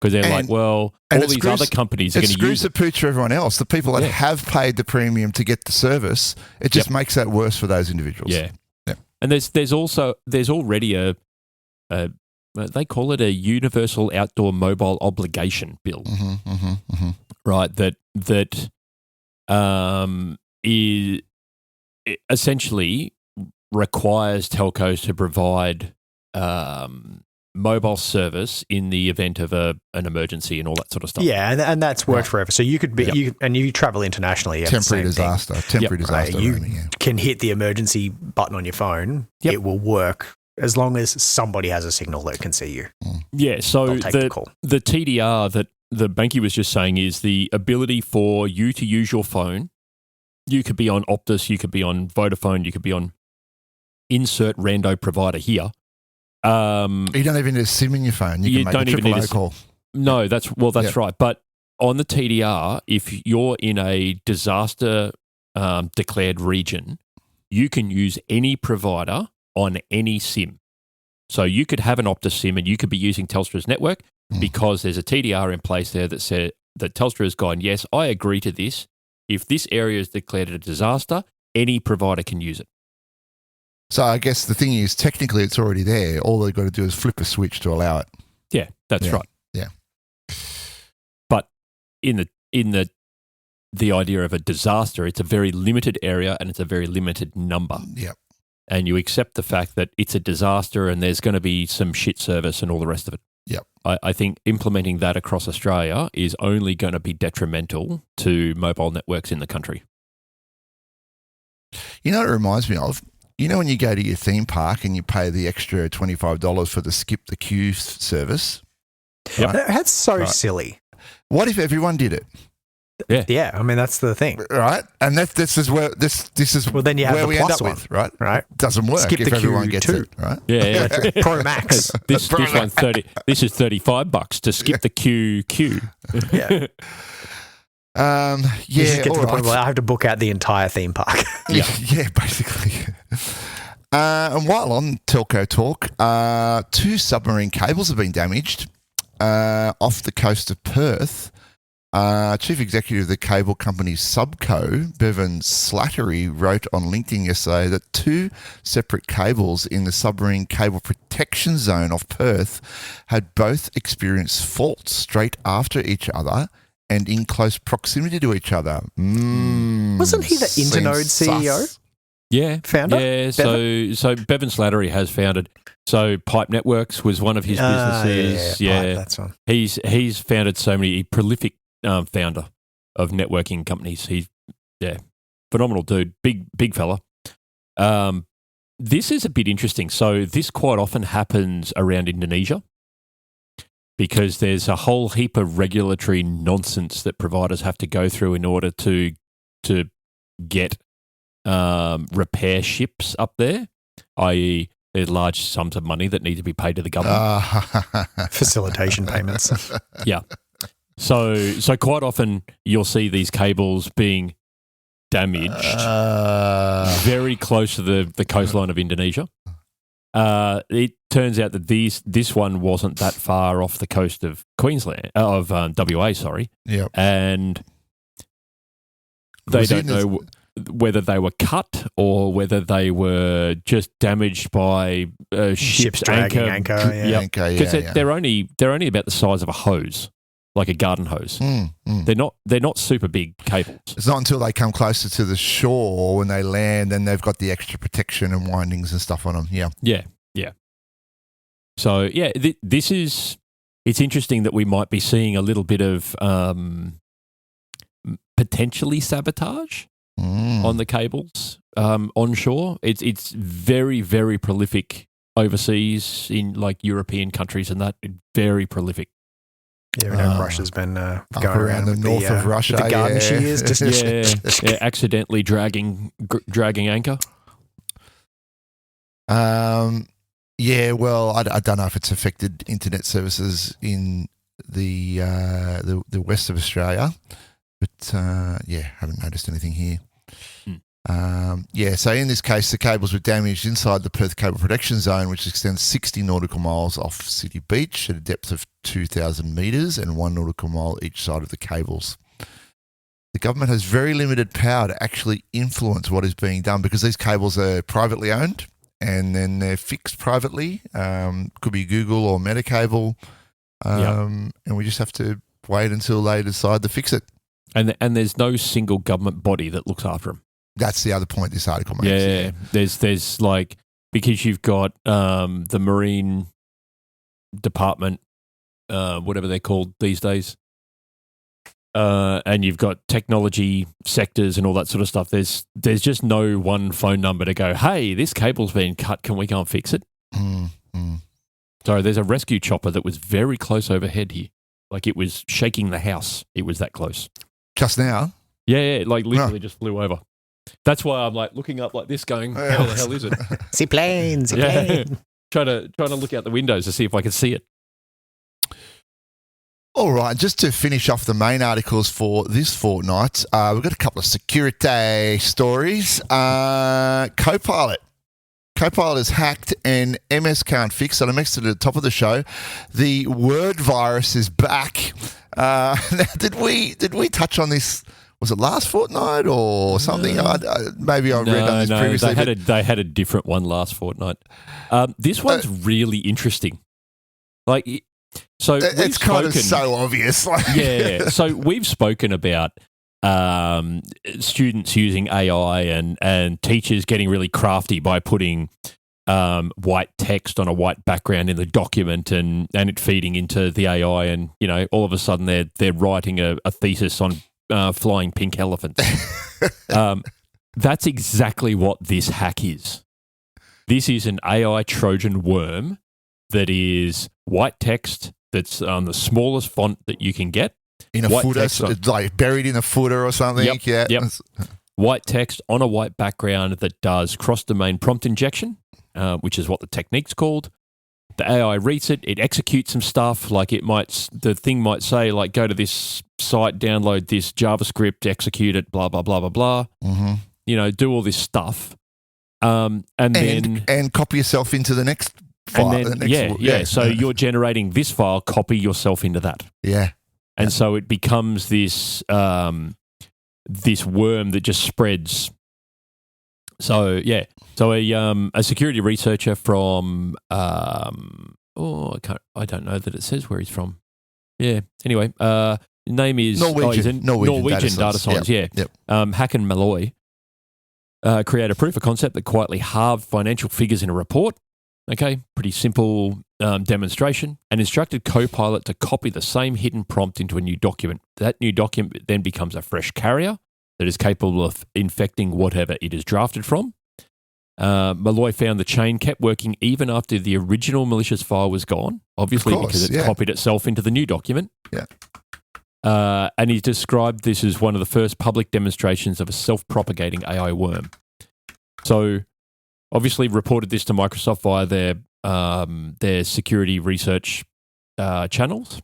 Because they're like, well, all these other companies are going to use it. It screws the pooch for everyone else. The people that have paid the premium to get the service, it just makes that worse for those individuals. Yeah. And there's already a they call it a universal outdoor mobile obligation bill, right? That is essentially requires telcos to provide mobile service in the event of an emergency and all that sort of stuff. Yeah, and that's worked forever. So you could be, you travel internationally. Temporary disaster. You can hit the emergency button on your phone. Yep. It will work as long as somebody has a signal that can see you. Yeah, so the TDR that the Banky was just saying is the ability for you to use your phone. You could be on Optus, you could be on Vodafone, you could be on insert rando provider here. You don't even need a SIM in your phone. You can make a triple O call. No, that's right. But on the TDR, if you're in a disaster declared region, you can use any provider on any SIM. So you could have an Optus SIM and you could be using Telstra's network because there's a TDR in place there that said that Telstra has gone, yes, I agree to this. If this area is declared a disaster, any provider can use it. So I guess the thing is, technically, it's already there. All they've got to do is flip a switch to allow it. Yeah, that's right. Yeah. But in the idea of a disaster, it's a very limited area and it's a very limited number. Yeah. And you accept the fact that it's a disaster and there's going to be some shit service and all the rest of it. Yep. I think implementing that across Australia is only going to be detrimental to mobile networks in the country. You know what it reminds me of? You know when you go to your theme park and you pay the extra $25 for the skip the queue service? Right? That's so silly. What if everyone did it? Yeah. I mean, that's the thing, right? And this is where this is then you have where the we plus end up with, right? Right. Doesn't work skip if the everyone queue gets too. it, right? Yeah. Pro Max. This one's 30. This is $35 to skip the queue. Yeah. You just get to the point where I have to book out the entire theme park. Yeah, basically. And while on telco talk, 2 submarine cables have been damaged off the coast of Perth. Chief Executive of the cable company Subco, Bevan Slattery, wrote on LinkedIn yesterday that 2 separate cables in the submarine cable protection zone of Perth had both experienced faults straight after each other and in close proximity to each other. Wasn't he the Internode CEO? Yeah. Founder? Yeah, so Bevan Slattery has founded. So Pipe Networks was one of his businesses. Pipe, that's one. He's founded so many, prolific founder of networking companies. He's phenomenal dude, big fella. This is a bit interesting. So this quite often happens around Indonesia because there's a whole heap of regulatory nonsense that providers have to go through in order to get repair ships up there, i.e. there's large sums of money that need to be paid to the government. Facilitation payments. Yeah. So quite often you'll see these cables being damaged very close to the coastline of Indonesia. It turns out that this one wasn't that far off the coast of Queensland, of WA, sorry. Yeah. And they don't know whether they were cut or whether they were just damaged by ship's anchor. Because they're only about the size of a hose, like a garden hose. They're not super big cables. It's not until they come closer to the shore when they land, then they've got the extra protection and windings and stuff on them. Yeah. Yeah. So, yeah, it's interesting that we might be seeing a little bit of potentially sabotage on the cables onshore. It's very, very prolific overseas in like European countries and that. Very prolific. Yeah, we know Russia's been going around the north of Russia. The garden shears, just accidentally dragging anchor. Yeah, well, I don't know if it's affected internet services in the west of Australia, but haven't noticed anything here. So in this case, the cables were damaged inside the Perth Cable Protection Zone, which extends 60 nautical miles off City Beach at a depth of 2,000 metres and 1 nautical mile each side of the cables. The government has very limited power to actually influence what is being done because these cables are privately owned and then they're fixed privately. Could be Google or Metacable, and we just have to wait until they decide to fix it. And there's no single government body that looks after them. That's the other point this article makes. Yeah. There's like, because you've got the Marine Department, whatever they're called these days, and you've got technology sectors and all that sort of stuff. There's just no one phone number to go, hey, this cable's been cut. Can we go and fix it? Sorry, there's a rescue chopper that was very close overhead here. Like it was shaking the house. It was that close. Just now? Yeah, like literally just flew over. That's why I'm like looking up like this going, how the hell is it? See planes, plane. Trying to look out the windows to see if I can see it. All right, just to finish off the main articles for this fortnight, we've got a couple of security stories. Copilot is hacked and MS can't fix it. I mentioned at the top of the show, the word virus is back. Now, did we touch on this? Was it last fortnight or something? Maybe I read on this previously. They had a different one last fortnight. This one's really interesting. Like, so it's kind of so obvious. Yeah. So we've spoken about students using AI and teachers getting really crafty by putting white text on a white background in the document and it feeding into the AI, and all of a sudden they're writing a thesis on flying pink elephants. That's exactly what this hack is. This is an AI Trojan worm that is white text that's on the smallest font that you can get. In a footer, like buried in a footer or something. Yep. White text on a white background that does cross-domain prompt injection, which is what the technique's called. The AI reads it, it executes some stuff, like the thing might say, like, go to this site, download this JavaScript, execute it, blah, blah, blah, blah, blah. Mm-hmm. Do all this stuff. And copy yourself into the next file. And then, So you're generating this file, copy yourself into that. Yeah. And so it becomes this this worm that just spreads. So a security researcher from I don't know that it says where he's from. Yeah. Anyway, name is Norwegian data science. Yep. Hakan Malloy create a proof of concept that quietly halved financial figures in a report. Okay, pretty simple demonstration, and instructed Copilot to copy the same hidden prompt into a new document. That new document then becomes a fresh carrier that is capable of infecting whatever it is drafted from. Malloy found the chain kept working even after the original malicious file was gone, obviously because it copied itself into the new document. Yeah. And he described this as one of the first public demonstrations of a self-propagating AI worm. So obviously reported this to Microsoft via their security research channels.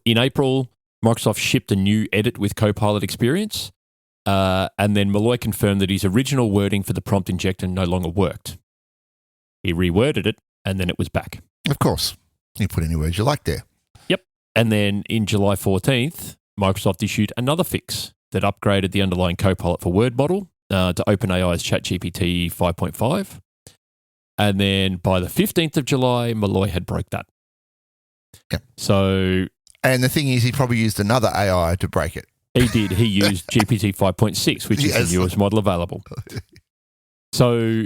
In April, Microsoft shipped a new edit with Copilot experience, and then Malloy confirmed that his original wording for the prompt injector no longer worked. He reworded it, and then it was back. Of course. You put any words you like there. Yep. And then in July 14th, Microsoft issued another fix that upgraded the underlying Copilot for Word model to OpenAI's ChatGPT 5.5. And then by the 15th of July, Malloy had broke that. Yeah. So... And the thing is, he probably used another AI to break it. He did. He used GPT 5.6, which is the newest model available. So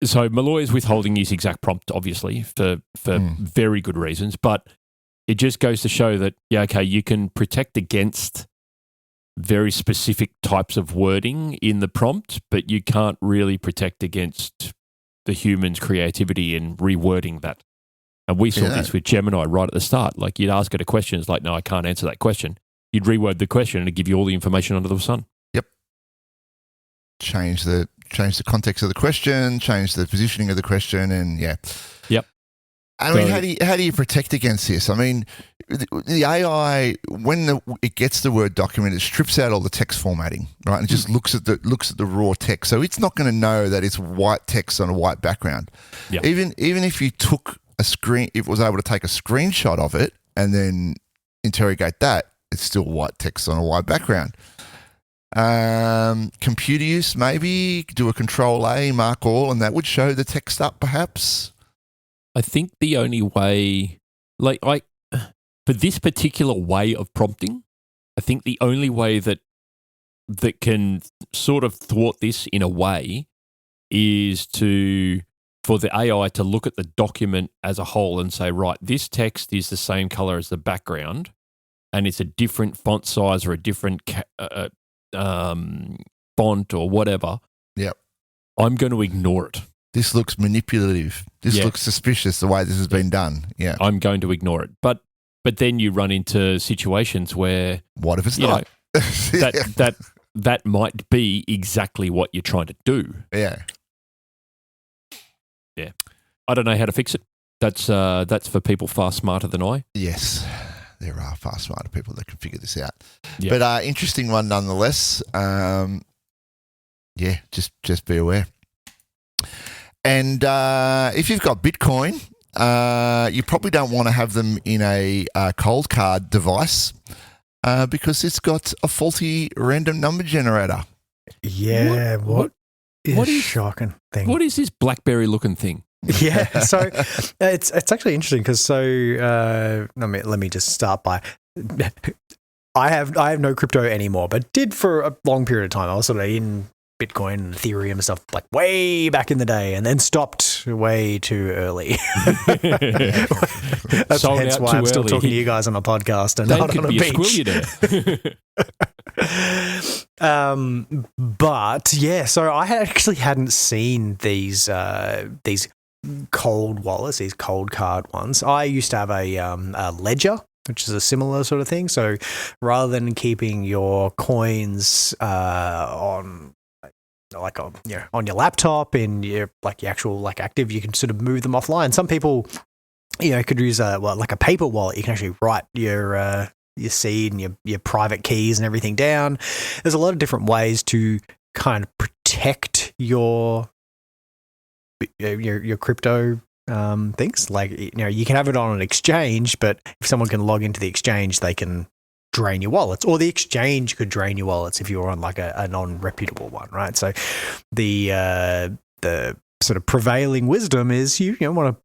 So Malloy is withholding his exact prompt, obviously, for very good reasons. But it just goes to show that, you can protect against very specific types of wording in the prompt, but you can't really protect against the human's creativity in rewording that. And we saw this with Gemini right at the start. Like, you'd ask it a question, it's like, no, I can't answer that question. You'd reword the question and it'd give you all the information under the sun. Yep. Change the context of the question, change the positioning of the question, and Yep. I mean, how do you protect against this? I mean, the AI, when it gets the Word document, it strips out all the text formatting, right? And it just looks at the raw text. So it's not going to know that it's white text on a white background. Yep. Even if you took if it was able to take a screenshot of it and then interrogate that, it's still white text on a white background. Computer use, maybe do a Control-A, mark all, and that would show the text up perhaps. I think the only way, for this particular way of prompting, I think the only way that can sort of thwart this in a way is for the AI to look at the document as a whole and say, right, this text is the same color as the background, and it's a different font size or a different font or whatever. Yep. I'm going to ignore it. This looks manipulative. This looks suspicious the way this has been done. Yeah. I'm going to ignore it. But then you run into situations where... What if it's not? That might be exactly what you're trying to do. Yeah. Yeah. I don't know how to fix it. That's for people far smarter than I. Yes. There are far smarter people that can figure this out. Yep. But interesting one nonetheless. Just be aware. And if you've got Bitcoin, you probably don't want to have them in a cold card device because it's got a faulty random number generator. Yeah, what is shocking thing? What is this BlackBerry looking thing? Yeah, so it's actually interesting because let me just start by I have no crypto anymore, but did for a long period of time. I was sort of in Bitcoin and Ethereum and stuff like way back in the day, and then stopped way too early. That's hence why I'm still talking to you guys on a podcast and not on a beach. But yeah, so I hadn't seen these cold wallets, these cold card ones. I used to have a ledger, which is a similar sort of thing. So rather than keeping your coins on your laptop in your actual active, you can sort of move them offline. Some people, could use a paper wallet. You can actually write your seed and your private keys and everything down. There's a lot of different ways to kind of protect your crypto things. You can have it on an exchange, but if someone can log into the exchange, they can drain your wallets, or the exchange could drain your wallets if you're on a non-reputable one, right? So the sort of prevailing wisdom is you want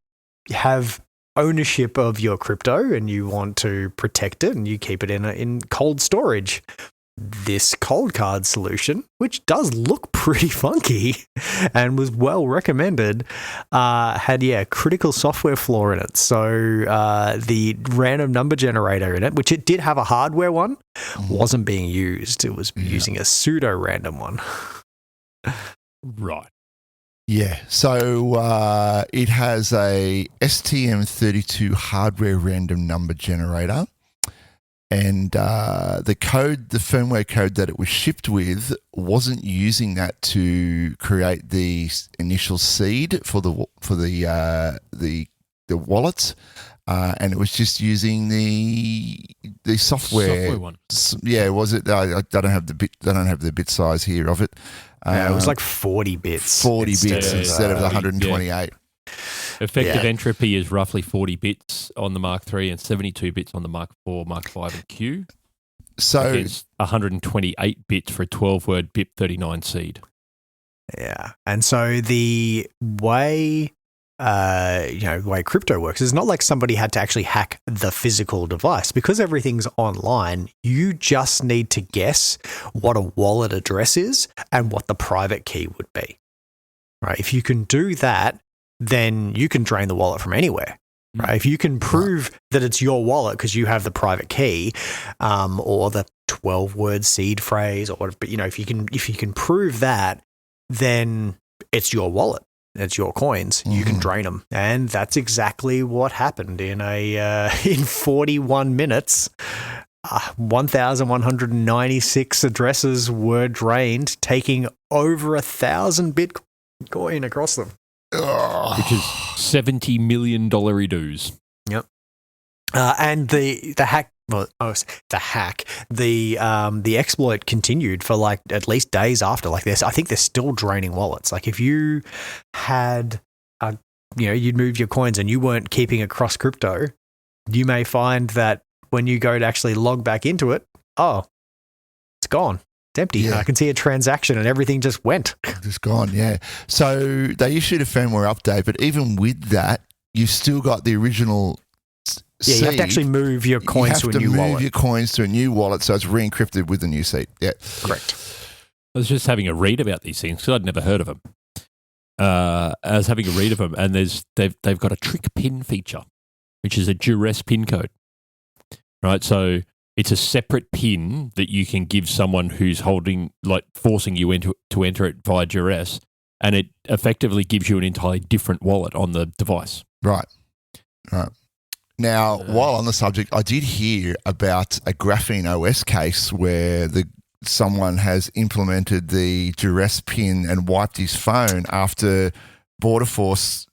to have ownership of your crypto and you want to protect it and you keep it in cold storage. This cold card solution, which does look pretty funky and was well recommended, had critical software flaw in it. So the random number generator in it, which it did have a hardware one, wasn't being used. It was using a pseudo random one. Right. Yeah. So it has a STM32 hardware random number generator. And the firmware code that it was shipped with wasn't using that to create the initial seed for the wallets, and it was just using the software one. Yeah, was it? I don't have the bit size here of it. It was 40 bits. 40 bits instead of the 128. Yeah. Effective entropy is roughly 40 bits on the Mark III and 72 bits on the Mark IV, Mark V, and Q. So it's 128 bits for a 12-word BIP39 seed. Yeah, and so the way crypto works is not like somebody had to actually hack the physical device. Because everything's online, you just need to guess what a wallet address is and what the private key would be. right? If you can do that, then you can drain the wallet from anywhere. Right. If you can prove that it's your wallet because you have the private key, or the 12-word seed phrase, or whatever, but if you can prove that, then it's your wallet. It's your coins. You can drain them, and that's exactly what happened in 41 minutes. 1,196 addresses were drained, taking over 1,000 Bitcoin across them. Which is $70 million dues. Yep. And the exploit continued for like at least days after. Like this, I think they're still draining wallets. Like if you had, you'd moved your coins and you weren't keeping across crypto, you may find that when you go to actually log back into it, it's gone. It's empty. Yeah. I can see a transaction and everything just went. Just gone, yeah. So they issued a firmware update, but even with that, you've still got the original seed. You have to actually move your coins to a new wallet. You have to move your coins to a new wallet, so it's re-encrypted with the new seed. Yeah. Correct. I was just having a read about these things because I'd never heard of them. I was having a read of them, and they've got a trick pin feature, which is a duress pin code. Right, so it's a separate pin that you can give someone who's forcing you to enter it via duress, and it effectively gives you an entirely different wallet on the device. Right. Now, while on the subject, I did hear about a Graphene OS case where someone has implemented the duress pin and wiped his phone after Border Force.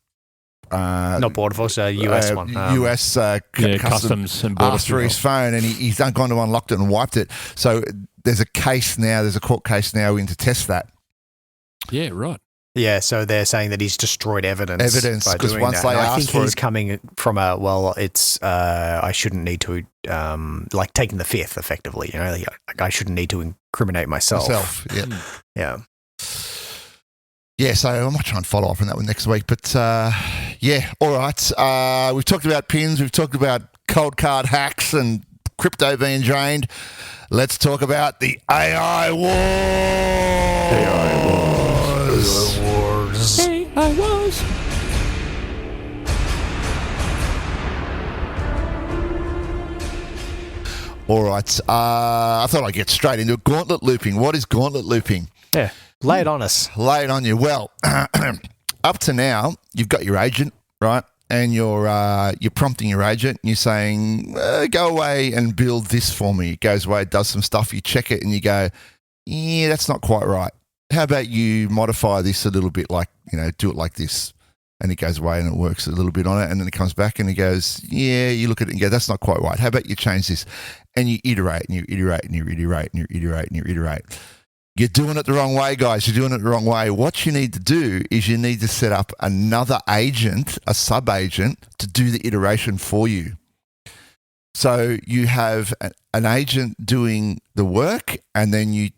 Not Border Force, US one. US customs and border asked for his phone, and he's gone to unlocked it and wiped it. So there's a court case now in to test that. Yeah, right. Yeah, so they're saying that he's destroyed evidence because once they asked I think he's coming from I shouldn't need to taking the fifth effectively. I shouldn't need to incriminate myself. Yeah. Yeah, so I might try and follow up on that one next week. But, all right. We've talked about pins. We've talked about cold card hacks and crypto being drained. Let's talk about the AI wars. AI wars. All right. I thought I'd get straight into it. Gauntlet looping. What is gauntlet looping? Yeah. Lay it on us. Lay it on you. Well, up to now, you've got your agent, right? And you're prompting your agent. And you're saying, go away and build this for me. It goes away, does some stuff. You check it and you go, yeah, that's not quite right. How about you modify this a little bit, do it like this. And it goes away and it works a little bit on it. And then it comes back and it goes, yeah, you look at it and go, that's not quite right. How about you change this? And you iterate and you iterate and you iterate and you iterate and you iterate. You're doing it the wrong way, guys. You're doing it the wrong way. What you need to do is you need to set up another agent, a sub-agent, to do the iteration for you. So you have an agent doing the work, and then you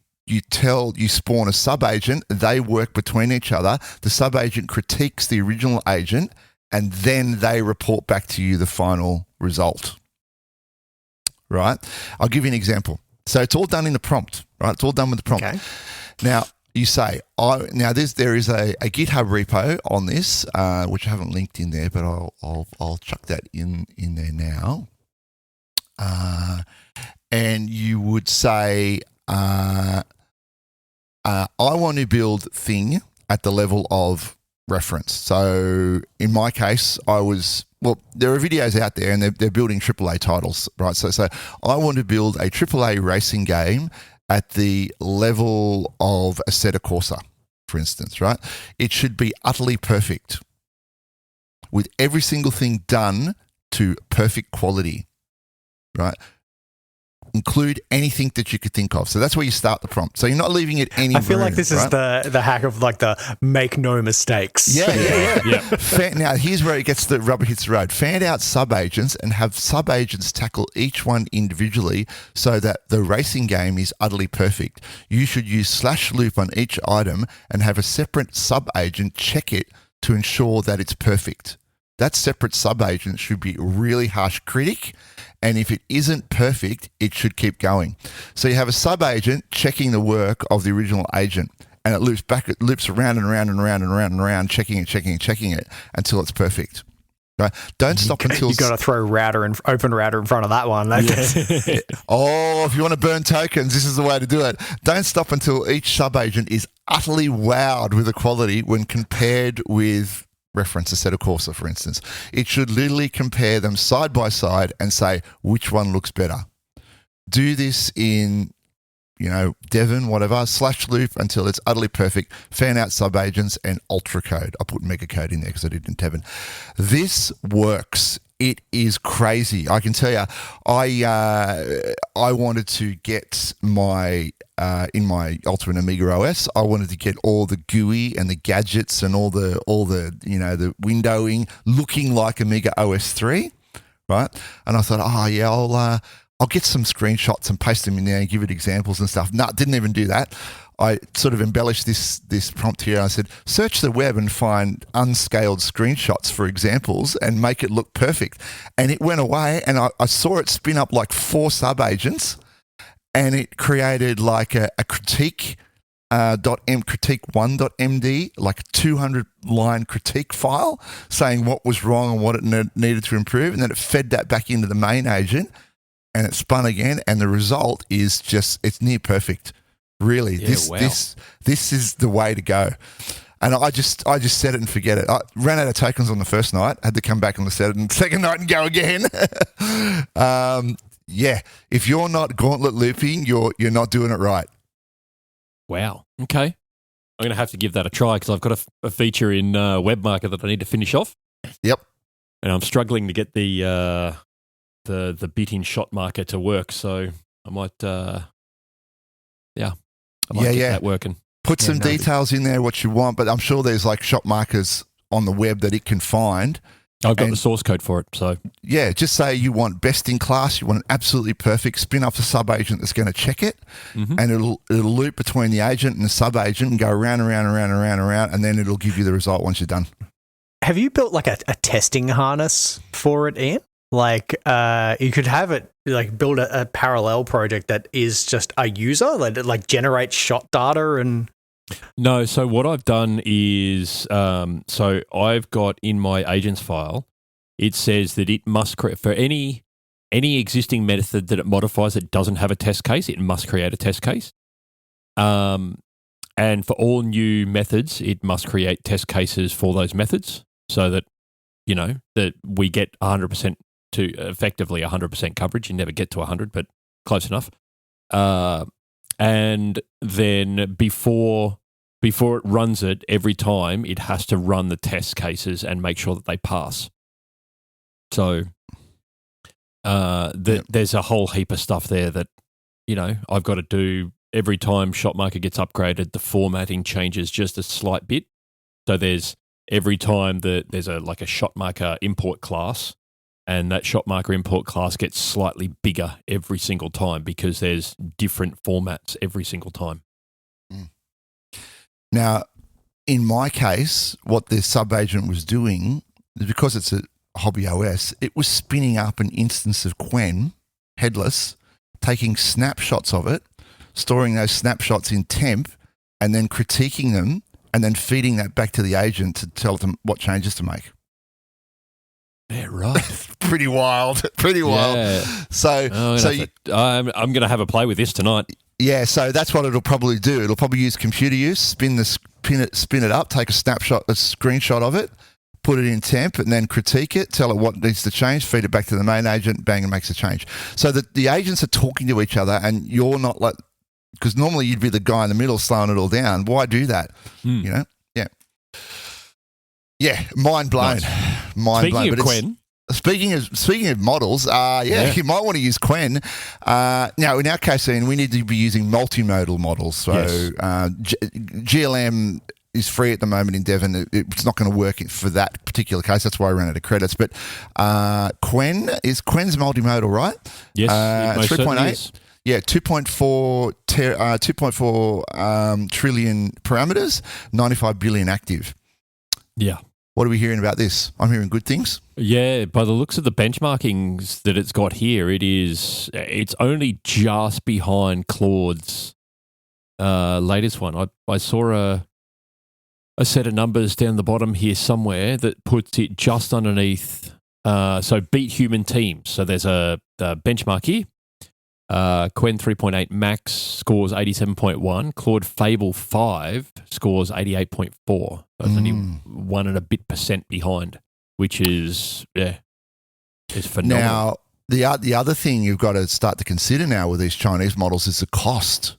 spawn a sub-agent. They work between each other. The sub-agent critiques the original agent, and then they report back to you the final result. Right? I'll give you an example. So it's all done in the prompt, right? It's all done with the prompt. Okay. Now, you say, there is a GitHub repo on this, which I haven't linked in there, but I'll chuck that in there now. And you would say, I want to build thing at the level of reference. So in my case, there are videos out there and they're building AAA titles, right? So I want to build a AAA racing game at the level of Assetto Corsa, for instance, right? It should be utterly perfect with every single thing done to perfect quality, right? Include anything that you could think of. So that's where you start the prompt. So you're not leaving it any I feel room, like this right? is the hack of the make no mistakes. Yeah. Now, here's where it gets the rubber hits the road. Fan out sub-agents and have sub-agents tackle each one individually so that the racing game is utterly perfect. You should use /loop on each item and have a separate sub-agent check it to ensure that it's perfect. That separate sub-agent should be a really harsh critic, and if it isn't perfect, it should keep going. So you have a sub-agent checking the work of the original agent, and it loops back. It loops around and around and around and around and around, checking it until it's perfect. Right? Don't stop until you got to throw open router in front of that one. Oh, if you want to burn tokens, this is the way to do it. Don't stop until each sub-agent is utterly wowed with the quality when compared with reference Assetto Corsa, for instance. It should literally compare them side by side and say which one looks better. Do this in, Devon, whatever, /loop until it's utterly perfect. Fan out sub-agents and ultra code. I put mega code in there because I did in Devon. This works. It is crazy. I can tell you, I wanted to get my, in my Ultra and Amiga OS, I wanted to get all the GUI and the gadgets and all the the windowing looking like Amiga OS 3, right? And I thought, I'll get some screenshots and paste them in there and give it examples and stuff. No, didn't even do that. I sort of embellished this prompt here. I said, search the web and find unscaled screenshots for examples and make it look perfect. And it went away, and I saw it spin up like 4 sub-agents, and it created like a critique critique1.md, like a 200-line critique file saying what was wrong and what it needed to improve. And then it fed that back into the main agent, and it spun again, and the result is it's near perfect. Really, this is the way to go. And I just set it and forget it. I ran out of tokens on the first night, had to come back on the second night and go again. If you're not Gauntlet looping, you're not doing it right. Wow. Okay. I'm going to have to give that a try because I've got a feature in WebMarket that I need to finish off. Yep. And I'm struggling to get the bit in shot marker to work, so I might get that working. Put some details in there what you want, but I'm sure there's like shot markers on the web that it can find. I've got the source code for it, so just say you want best in class, you want an absolutely perfect, spin off the sub-agent that's going to check it, and it'll loop between the agent and the sub-agent and go around, and then it'll give you the result once you're done. Have you built like a testing harness for it, Ian? Like you could have it like build a parallel project that is just a user that like generates shot data and. No, so what I've done is so I've got in my agents file, it says that it must create for any existing method that it modifies that doesn't have a test case, it must create a test case. And for all new methods, it must create test cases for those methods so that that we get 100% to effectively 100% coverage. You never get to 100, but close enough. And then before it runs it, every time it has to run the test cases and make sure that they pass. So there's a whole heap of stuff there that, I've got to do every time shot marker gets upgraded, the formatting changes just a slight bit. So there's every time that there's a shot marker import class, and that shot marker import class gets slightly bigger every single time because there's different formats every single time. Now, in my case, what the sub-agent was doing, because it's a hobby OS, it was spinning up an instance of Qwen, headless, taking snapshots of it, storing those snapshots in temp, and then critiquing them, and then feeding that back to the agent to tell them what changes to make. Yeah, right. Pretty wild. Yeah. So I'm going to have a play with this tonight. Yeah, so that's what it'll probably do. It'll probably use computer use, spin it up, take a screenshot of it, put it in temp, and then critique it, tell it what needs to change, feed it back to the main agent, bang, and makes a change. So that the agents are talking to each other, and you're not like, because normally you'd be the guy in the middle slowing it all down. Why do that? Yeah. Yeah, mind blown. Nice. Mind blown. Speaking of Qwen. Speaking of models, you might want to use Qwen. Now, in our case, Ian, we need to be using multimodal models. So GLM is free at the moment in Devon. It's not going to work for that particular case. That's why I ran out of credits. But Qwen's multimodal, right? Yes, 3.8. Yeah, 2.4 trillion parameters, 95 billion active. Yeah. What are we hearing about this? I'm hearing good things. Yeah, by the looks of the benchmarkings that it's got here, it's only just behind Claude's latest one. I saw a set of numbers down the bottom here somewhere that puts it just underneath. So beat human teams. So there's a benchmark here. Qwen 3.8 Max scores 87.1. Claude Fable 5 scores 88.4. So it's only 1 and a bit % behind, which is phenomenal. Now, the other thing you've got to start to consider now with these Chinese models is the cost.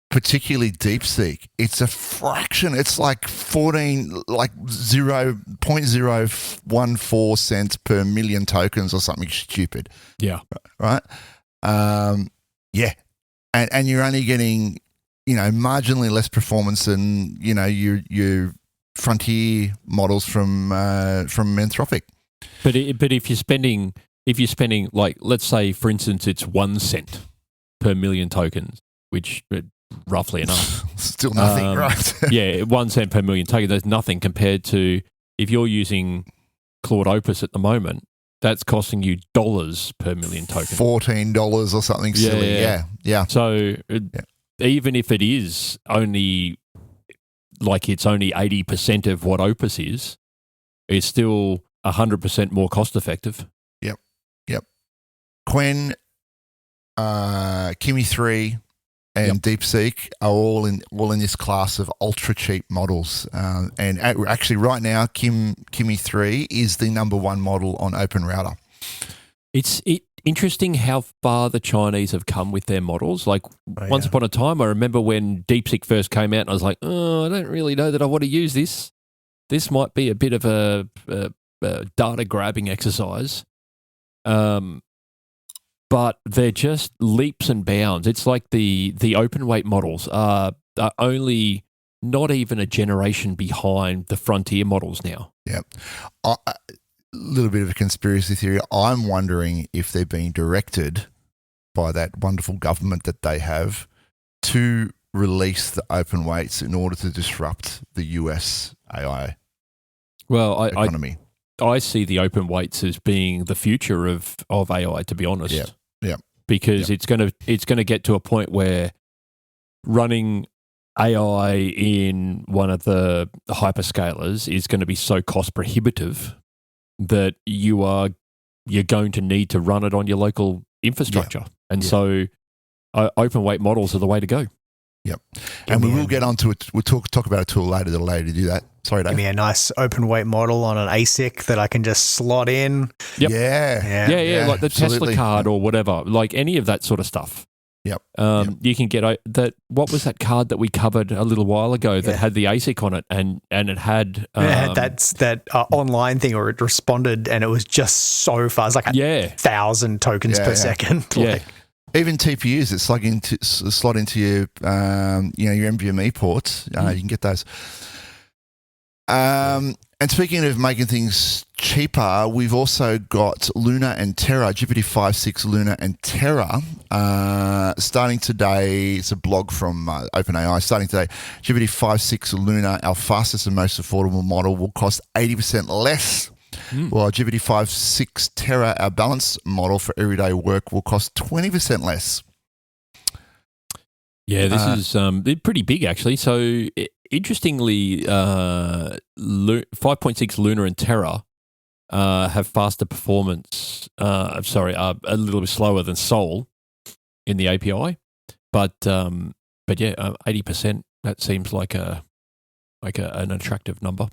Particularly DeepSeek. It's a fraction. It's like 0.014 cents per million tokens or something stupid. Yeah. Right? Yeah. And you're only getting, marginally less performance than, your frontier models from Anthropic. But if you're spending like, let's say, for instance, it's 1 cent per million tokens, which roughly enough. Still nothing, right? Yeah, 1 cent per million tokens. There's nothing compared to if you're using Claude Opus at the moment, that's costing you dollars per million tokens. $14 or something silly. Yeah. So even if it is only like it's only 80% of what Opus is, it's still 100% more cost effective. Yep. Qwen, Kimi 3, and DeepSeek are all in this class of ultra cheap models. And actually, right now, Kimi 3 is the number one model on Open Router. It's interesting how far the Chinese have come with their models. Like once upon a time, I remember when DeepSeek first came out, and I was like, "Oh, I don't really know that I want to use this. This might be a bit of a data grabbing exercise." But they're just leaps and bounds. It's like the open weight models are only not even a generation behind the frontier models now. Yeah. A little bit of a conspiracy theory. I'm wondering if they're being directed by that wonderful government that they have to release the open weights in order to disrupt the US AI economy. I see the open weights as being the future of AI, to be honest. Yeah. Because it's gonna get to a point where running AI in one of the hyperscalers is going to be so cost prohibitive that you're going to need to run it on your local infrastructure. And so open weight models are the way to go. Yep. And we will get onto it. We'll talk about a tool later that'll allow you to do that. Sorry, Dave. Give me a nice open weight model on an ASIC that I can just slot in. Yep. Yeah. Like the absolutely. Tesla card or whatever, like any of that sort of stuff. Yep. You can get that. What was that card that we covered a little while ago that had the ASIC on it, and it had it had that online thing, or it responded, and it was just so fast, like 1,000 tokens per second. Yeah. Even TPUs that slot into your your NVMe ports, you can get those. And speaking of making things cheaper, we've also got Luna and Terra, GPT-5.6 Luna and Terra, starting today. It's a blog from OpenAI. Starting today, GPT-5.6 Luna, our fastest and most affordable model, will cost 80% less, while GPT-5.6 Terra, our balanced model for everyday work, will cost 20% less. Yeah, this is pretty big, actually. So, interestingly, 5.6 Luna and Terra have faster performance. A little bit slower than Sol in the API, but 80%. That seems like an attractive number.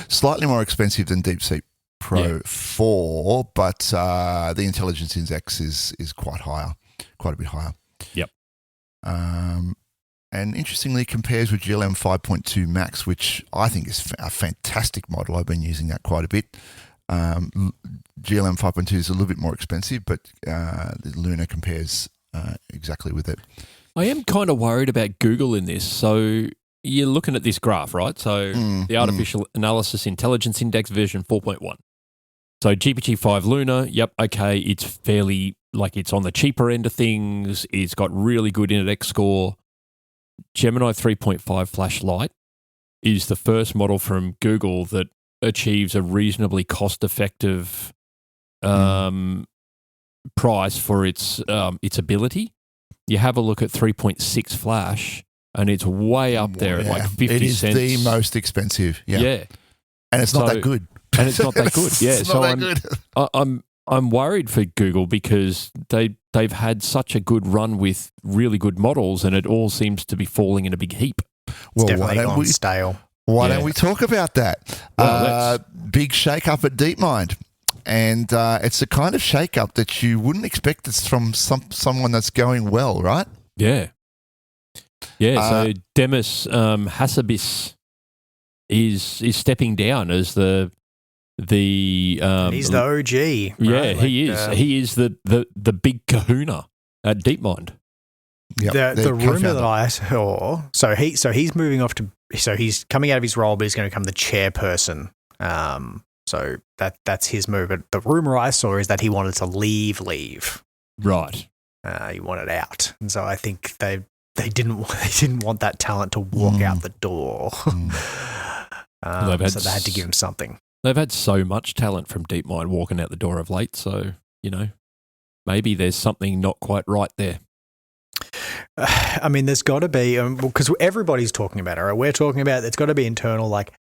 Slightly more expensive than DeepSeek Pro 4, but the intelligence index is quite a bit higher. Yep. And interestingly, compares with GLM 5.2 Max, which I think is a fantastic model. I've been using that quite a bit. GLM 5.2 is a little bit more expensive, but the Luna compares exactly with it. I am kind of worried about Google in this. So you're looking at this graph, right? So the Artificial Analysis Intelligence Index version 4.1. So GPT-5 Luna, yep, okay, it's fairly, like it's on the cheaper end of things. It's got really good index score. Gemini 3.5 Flash Lite is the first model from Google that achieves a reasonably cost-effective price for its ability. you have a look at 3.6 flash, and it's way up there at like 50 cents. It is cents. the most expensive. Yeah. And it's not that good. And it's not that good. Yeah. It's not that good. I'm worried for Google because they've had such a good run with really good models, and it all seems to be falling in a big heap. Well, why don't we stale? Why don't we talk about that? Well, big shake-up at Deepmind. And it's the kind of shake-up that you wouldn't expect it's from someone that's going well, right? Yeah. Yeah, so Demis Hassabis is stepping down as the he's the OG. Right? Yeah, he is. He is the big kahuna at Deepmind. Yep, the rumor that I saw, so he's moving off to, so he's coming out of his role, but he's going to become the chairperson. So that's his move. But the rumor I saw is that he wanted to leave. Right. He wanted out, and so I think they didn't want that talent to walk out the door. So they had to give him something. They've had so much talent from Deepmind walking out the door of late, so maybe there's something not quite right there. I mean, there's got to be, because everybody's talking about it. Right? We're talking about it's got to be internal. Like,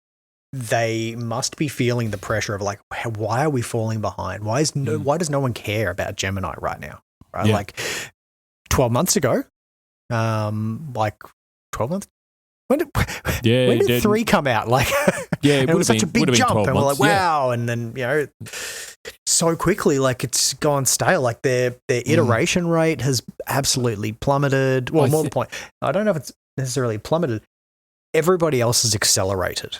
they must be feeling the pressure of like, why are we falling behind? Why does no one care about Gemini right now? Right, Yeah. like 12 months ago, like 12 months. When did 3 come out? Like, yeah, it was such a big jump, and we're like, wow, yeah. and then so quickly, like it's gone stale. Like their iteration rate has absolutely plummeted. Well, more to the point, I don't know if it's necessarily plummeted. Everybody else has accelerated.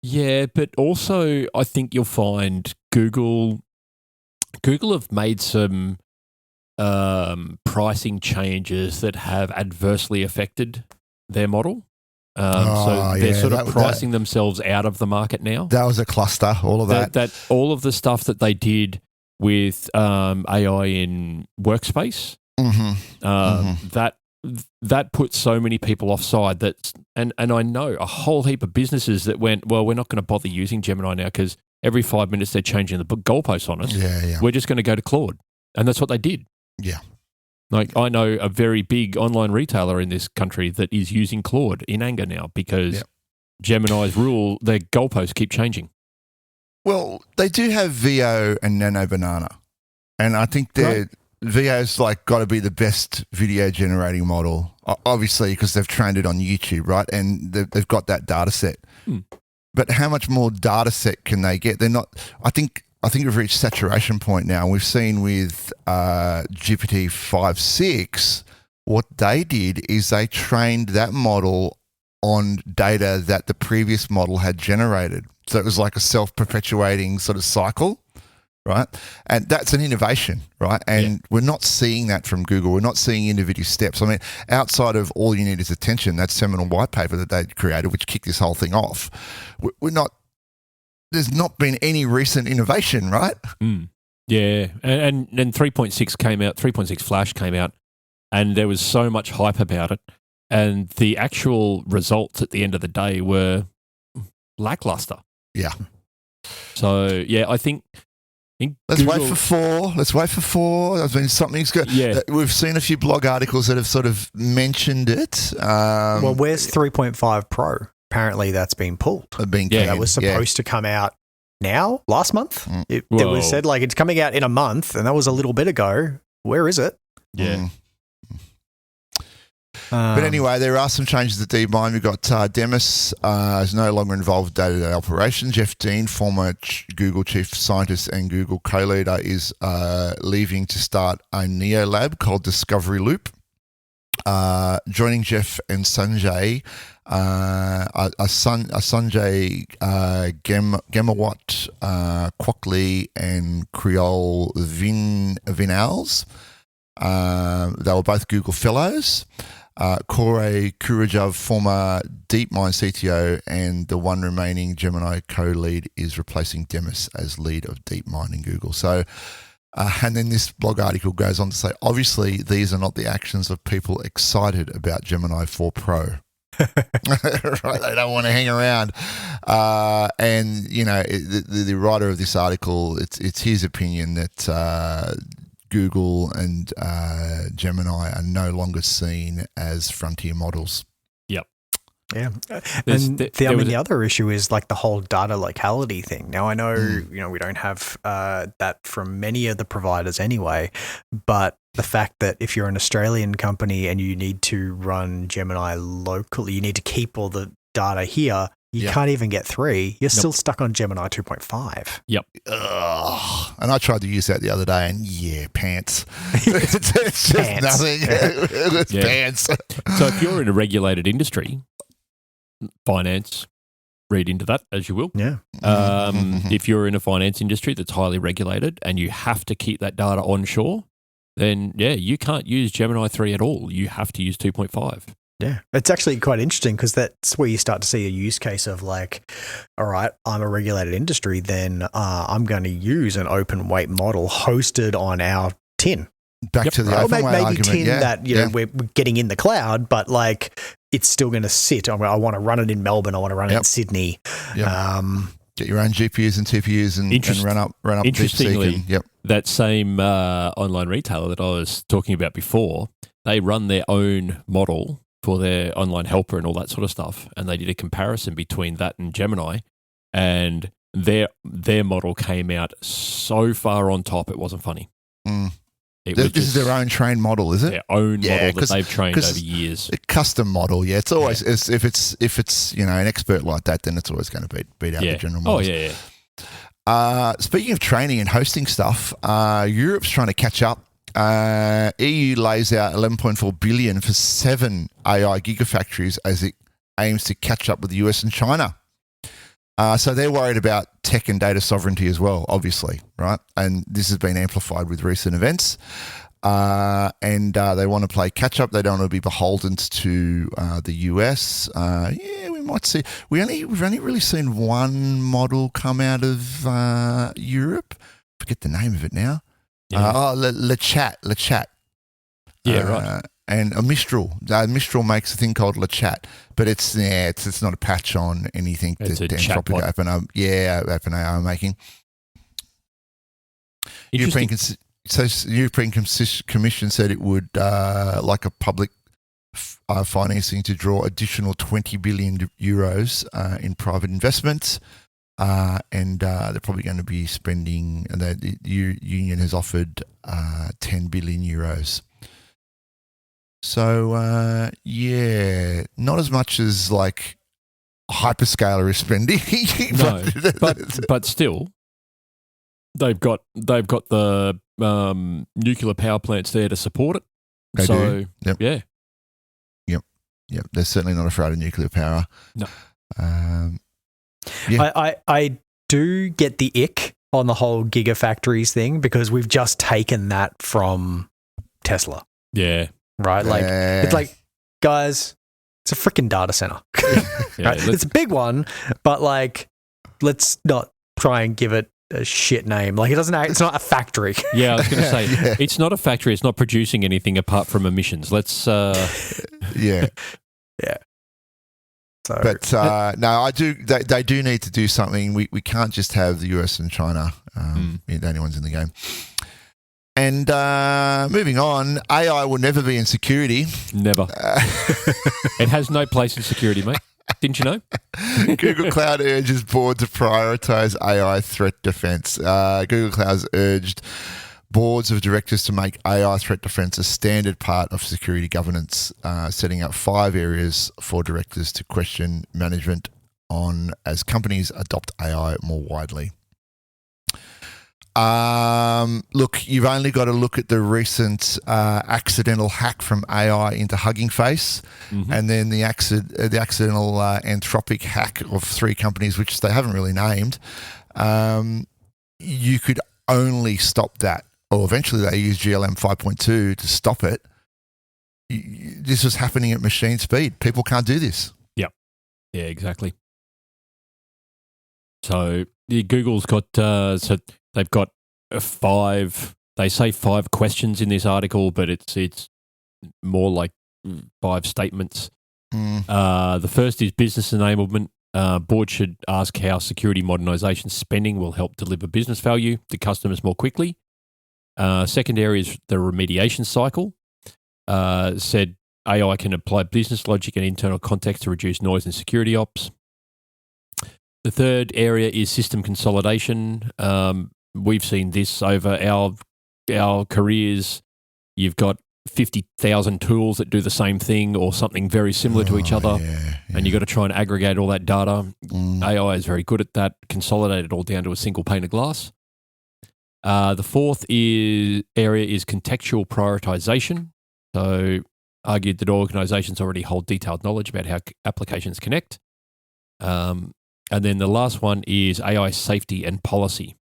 Yeah, but also I think you'll find Google have made some pricing changes that have adversely affected their model. So they're sort of pricing themselves out of the market now. That was a cluster, all of that. That all of the stuff that they did with AI in Workspace, that put so many people offside and I know a whole heap of businesses that went, well, we're not going to bother using Gemini now because every 5 minutes they're changing the goalposts on us. Yeah. We're just going to go to Claude. And that's what they did. Yeah. Like, I know a very big online retailer in this country that is using Claude in anger now because Gemini's their goalposts keep changing. Well, they do have VO and Nano Banana. And I think VO's like got to be the best video generating model, obviously, because they've trained it on YouTube, right? And they've got that data set. But how much more data set can they get? They're not, I think we've reached saturation point now. We've seen with GPT 5.6, what they did is they trained that model on data that the previous model had generated. So it was like a self-perpetuating sort of cycle, right? And that's an innovation, right? And we're not seeing that from Google. We're not seeing individual steps. I mean, outside of all you need is attention, that seminal white paper that they created, which kicked this whole thing off, we're not, there's not been any recent innovation, right? Yeah. And 3.6 came out, 3.6 Flash came out, and there was so much hype about it. And the actual results at the end of the day were lackluster. Yeah. So, yeah, I think Let's wait for 4. I mean, something's good. Yeah. We've seen a few blog articles that have sort of mentioned it. Well, where's 3.5 Pro? Apparently that's been pulled. That was supposed to come out last month. It was said like it's coming out in a month, and that was a little bit ago. Where is it? Yeah. But anyway, there are some changes at Deepmind. We've got Demis is no longer involved in day-to-day operations. Jeff Dean, former Google chief scientist and Google co-leader, is leaving to start a Neo lab called Discovery Loop. Joining Jeff and Sanjay, Sanjay Gemawat, Quockley, and Creole Vinals. They were both Google fellows. Corey Kurajav, former Deepmind CTO, and the one remaining Gemini co-lead is replacing Demis as lead of Deepmind in Google. So, and then this blog article goes on to say, obviously, these are not the actions of people excited about Gemini 4 Pro. Right? They don't want to hang around. And, the writer of this article, it's his opinion that Google and Gemini are no longer seen as frontier models. Yeah. And the other issue is like the whole data locality thing. Now, I know, we don't have that from many of the providers anyway, but the fact that if you're an Australian company and you need to run Gemini locally, you need to keep all the data here. You can't even get 3. You're still stuck on Gemini 2.5. Yep. Ugh. And I tried to use that the other day, and pants. It's just Pants. nothing. It's pants. So if you're in a regulated industry, finance, read into that as you will. Yeah. If you're in a finance industry that's highly regulated and you have to keep that data onshore, then you can't use Gemini 3 at all. You have to use 2.5. Yeah. It's actually quite interesting because that's where you start to see a use case of like, all right, I'm a regulated industry, then I'm going to use an open weight model hosted on our tin. Back to the open weight argument. Maybe tin that we're getting in the cloud, but like it's still going to sit. I want to run it in Melbourne. I want to run it in Sydney. Yep. Get your own GPUs and TPUs and run up. Interestingly, that same online retailer that I was talking about before, they run their own model for their online helper and all that sort of stuff, and they did a comparison between that and Gemini, and their model came out so far on top it wasn't funny. This is their own trained model, is it? Their own model that they've trained over years. A custom model, It's always if it's an expert like that, then it's always going to beat out the general models. Speaking of training and hosting stuff, Europe's trying to catch up. EU lays out 11.4 billion for 7 AI gigafactories as it aims to catch up with the US and China. So they're worried about tech and data sovereignty as well, obviously, right? And this has been amplified with recent events. And they want to play catch up. They don't want to be beholden to the US. We might see. We've only really seen one model come out of Europe. Forget the name of it now. Le Chat. Yeah, right. And a Mistral. Mistral makes a thing called Le Chat, but it's not a patch on anything that Anthropic OpenAI are making. European Commission said it would like a public financing to draw additional 20 billion euros in private investments. And they're probably going to be spending, the union has offered 10 billion euros. So, not as much as like a hyperscaler is spending. but still, they've got the nuclear power plants there to support it. They do. Yep. They're certainly not afraid of nuclear power. No. I do get the ick on the whole Gigafactories thing because we've just taken that from Tesla. Yeah. Right? Like, it's like, guys, it's a freaking data center. Right? It's a big one, but like, let's not try and give it a shit name. Like, it's not a factory. Yeah, I was going to say, it's not a factory. It's not producing anything apart from emissions. Let's, Yeah. So, but no, I do. They do need to do something. We can't just have the US and China the only ones in the game. And moving on, AI will never be in security. Never. It has no place in security, mate. Didn't you know? Google Cloud urges board to prioritize AI threat defense. Google Cloud has urged boards of directors to make AI threat defense a standard part of security governance, setting out 5 areas for directors to question management on as companies adopt AI more widely. Look, you've only got to look at the recent accidental hack from AI into Hugging Face, and then the accidental Anthropic hack of 3 companies, which they haven't really named. You could only stop that, or eventually they used GLM 5.2 to stop it. This was happening at machine speed. People can't do this. Yep. Yeah, exactly. So Google's got they've got 5. They say 5 questions in this article, but it's more like 5 statements. The first is business enablement. Board should ask how security modernization spending will help deliver business value to customers more quickly. Second area is the remediation cycle. Said AI can apply business logic and internal context to reduce noise and security ops. The third area is system consolidation. We've seen this over our careers. You've got 50,000 tools that do the same thing or something very similar to each other, and you've got to try and aggregate all that data. AI is very good at that, consolidate it all down to a single pane of glass. The fourth area is contextual prioritization. So argued that organizations already hold detailed knowledge about how applications connect. And then the last one is AI safety and policy,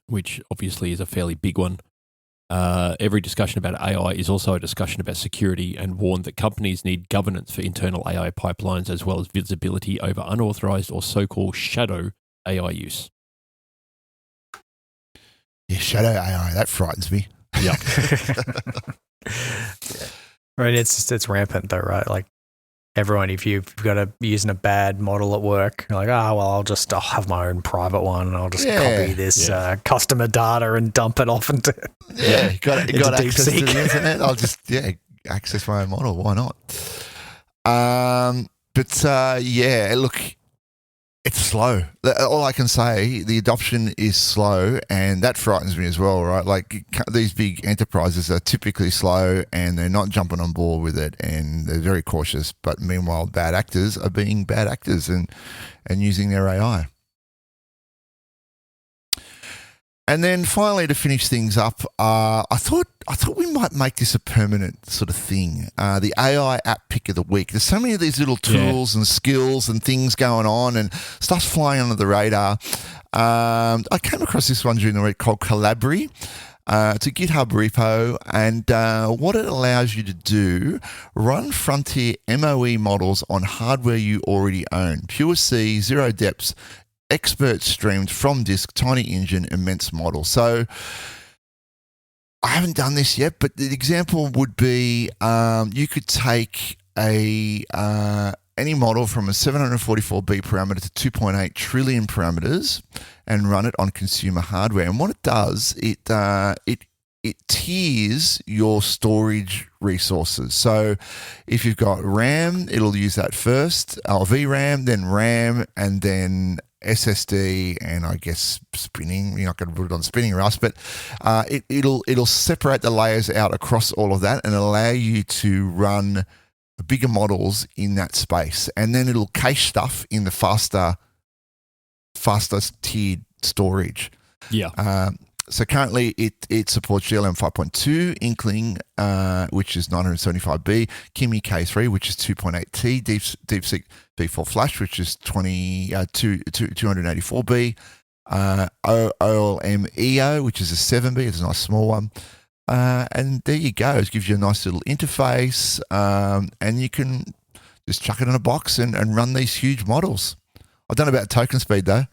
which obviously is a fairly big one. Every discussion about AI is also a discussion about security, and warned that companies need governance for internal AI pipelines as well as visibility over unauthorized or so-called shadow AI use. Yeah, shadow AI, that frightens me. Yeah. I mean, it's rampant though, right? Like everyone, if you've got using a bad model at work, you're like, I'll have my own private one, and I'll just copy this customer data and dump it off into got access to the internet. I'll just access my own model. Why not? Look, it's slow. All I can say, the adoption is slow, and that frightens me as well, right? Like these big enterprises are typically slow, and they're not jumping on board with it, and they're very cautious. But meanwhile, bad actors are being bad actors and using their AI. And then finally, to finish things up, I thought we might make this a permanent sort of thing. The AI app pick of the week. There's so many of these little tools and skills and things going on, and stuff's flying under the radar. I came across this one during the week called Colibri. It's a GitHub repo, and what it allows you to do, run frontier MOE models on hardware you already own. Pure C, zero depths, expert streamed from disk, tiny engine, immense model. So I haven't done this yet, but the example would be you could take any model from a 744B parameter to 2.8 trillion parameters and run it on consumer hardware. And what it does, it tiers your storage resources. So if you've got RAM, it'll use that first, VRAM, then RAM, and then SSD, and I guess spinning. You're not going to put it on spinning rust, but it'll separate the layers out across all of that and allow you to run bigger models in that space. And then it'll cache stuff in the faster tiered storage. Yeah. So currently it supports GLM 5.2, Inkling, which is 975B, Kimi K3, which is 2.8T, DeepSeek V4 Flash, which is 284B, OLM EO, which is a 7B, it's a nice small one. And there you go. It gives you a nice little interface, and you can just chuck it in a box and run these huge models. I don't know about token speed though.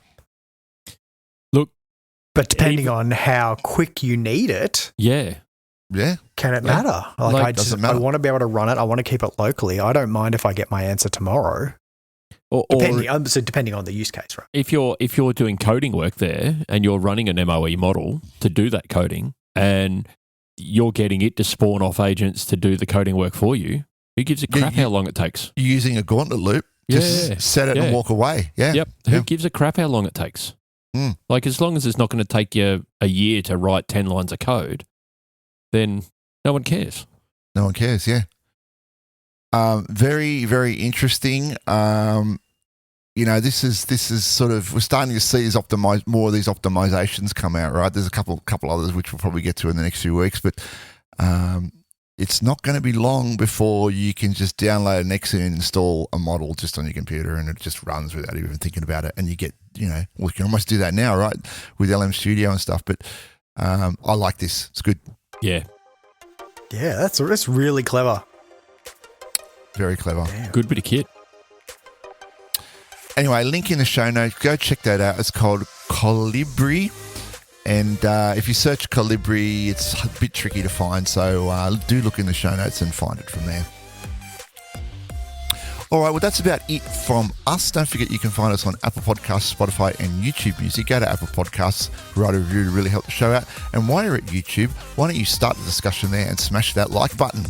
But depending on how quick you need it, can it matter? Like I want to be able to run it. I want to keep it locally. I don't mind if I get my answer tomorrow. Depending on the use case, right? If you're doing coding work there and you're running an MOE model to do that coding, and you're getting it to spawn off agents to do the coding work for you, who gives a crap how long it takes? You're using a Gauntlet loop, just set it and walk away. Yeah. Yep. Who gives a crap how long it takes? Like, as long as it's not going to take you a year to write 10 lines of code, then no one cares. No one cares, yeah. Very, very interesting. This is sort of, we're starting to see more of these optimizations come out, right? There's a couple others which we'll probably get to in the next few weeks, but it's not going to be long before you can just download an X and install a model just on your computer, and it just runs without even thinking about it. And you get, we can almost do that now, right, with LM Studio and stuff. But I like this. It's good. Yeah. Yeah, that's really clever. Very clever. Damn. Good bit of kit. Anyway, link in the show notes. Go check that out. It's called Colibri. And if you search Colibri, it's a bit tricky to find. So do look in the show notes and find it from there. All right, well, that's about it from us. Don't forget you can find us on Apple Podcasts, Spotify, and YouTube Music. Go to Apple Podcasts, write a review to really help the show out. And while you're at YouTube, why don't you start the discussion there and smash that like button.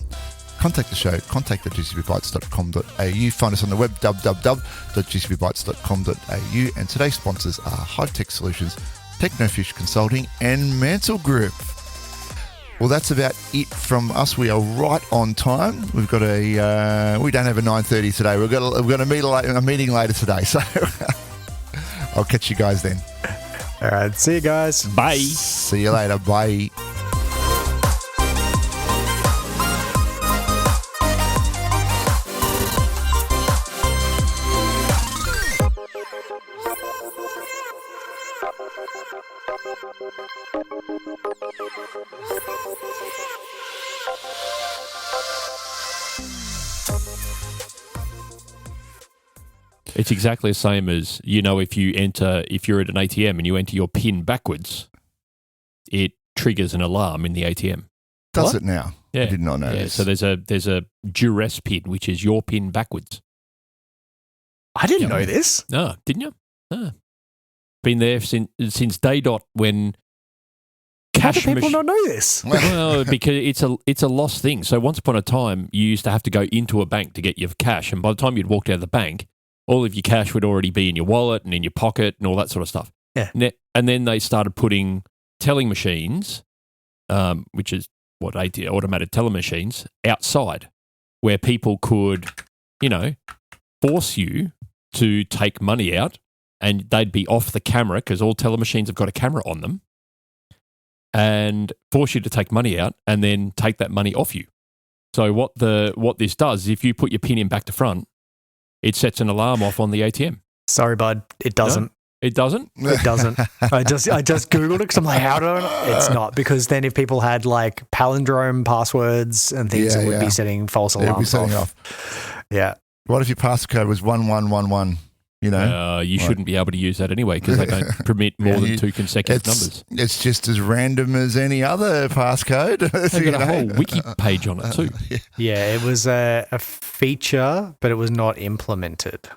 Contact the show, contact@gcvbytes.com.au. Find us on the web, www.gcvbytes.com.au. And today's sponsors are Hive Tech Solutions, Technofish Consulting, and Mansell Group. Well, that's about it from us. We are right on time. We've got we don't have a 9:30 today. We've got a meeting later today. So I'll catch you guys then. All right. See you guys. Bye. See you later. Bye. It's exactly the same as, if you're at an ATM and you enter your PIN backwards, it triggers an alarm in the ATM. Does it now? Yeah. I did not know this. So there's a duress PIN, which is your PIN backwards. I didn't know this. No, didn't you? No. Been there since day dot when How do people not know this? Well, because it's a lost thing. So once upon a time, you used to have to go into a bank to get your cash, and by the time you'd walked out of the bank, all of your cash would already be in your wallet and in your pocket and all that sort of stuff. Yeah. And then they started putting telling machines, which is what automated teller machines, outside where people could, force you to take money out, and they'd be off the camera because all teller machines have got a camera on them, and force you to take money out and then take that money off you. So what this does is if you put your PIN in back to front, it sets an alarm off on the ATM. Sorry, bud. It doesn't. No, it doesn't? It doesn't. I just Googled it because I'm like, how do I know? It's not, because then if people had like palindrome passwords and things, it would be setting false alarms It would be setting off. Yeah. What if your passcode was 1111? You shouldn't be able to use that anyway because they don't permit more than two consecutive numbers. It's just as random as any other passcode. They've got a whole wiki page on it too. Yeah, it was a feature, but it was not implemented.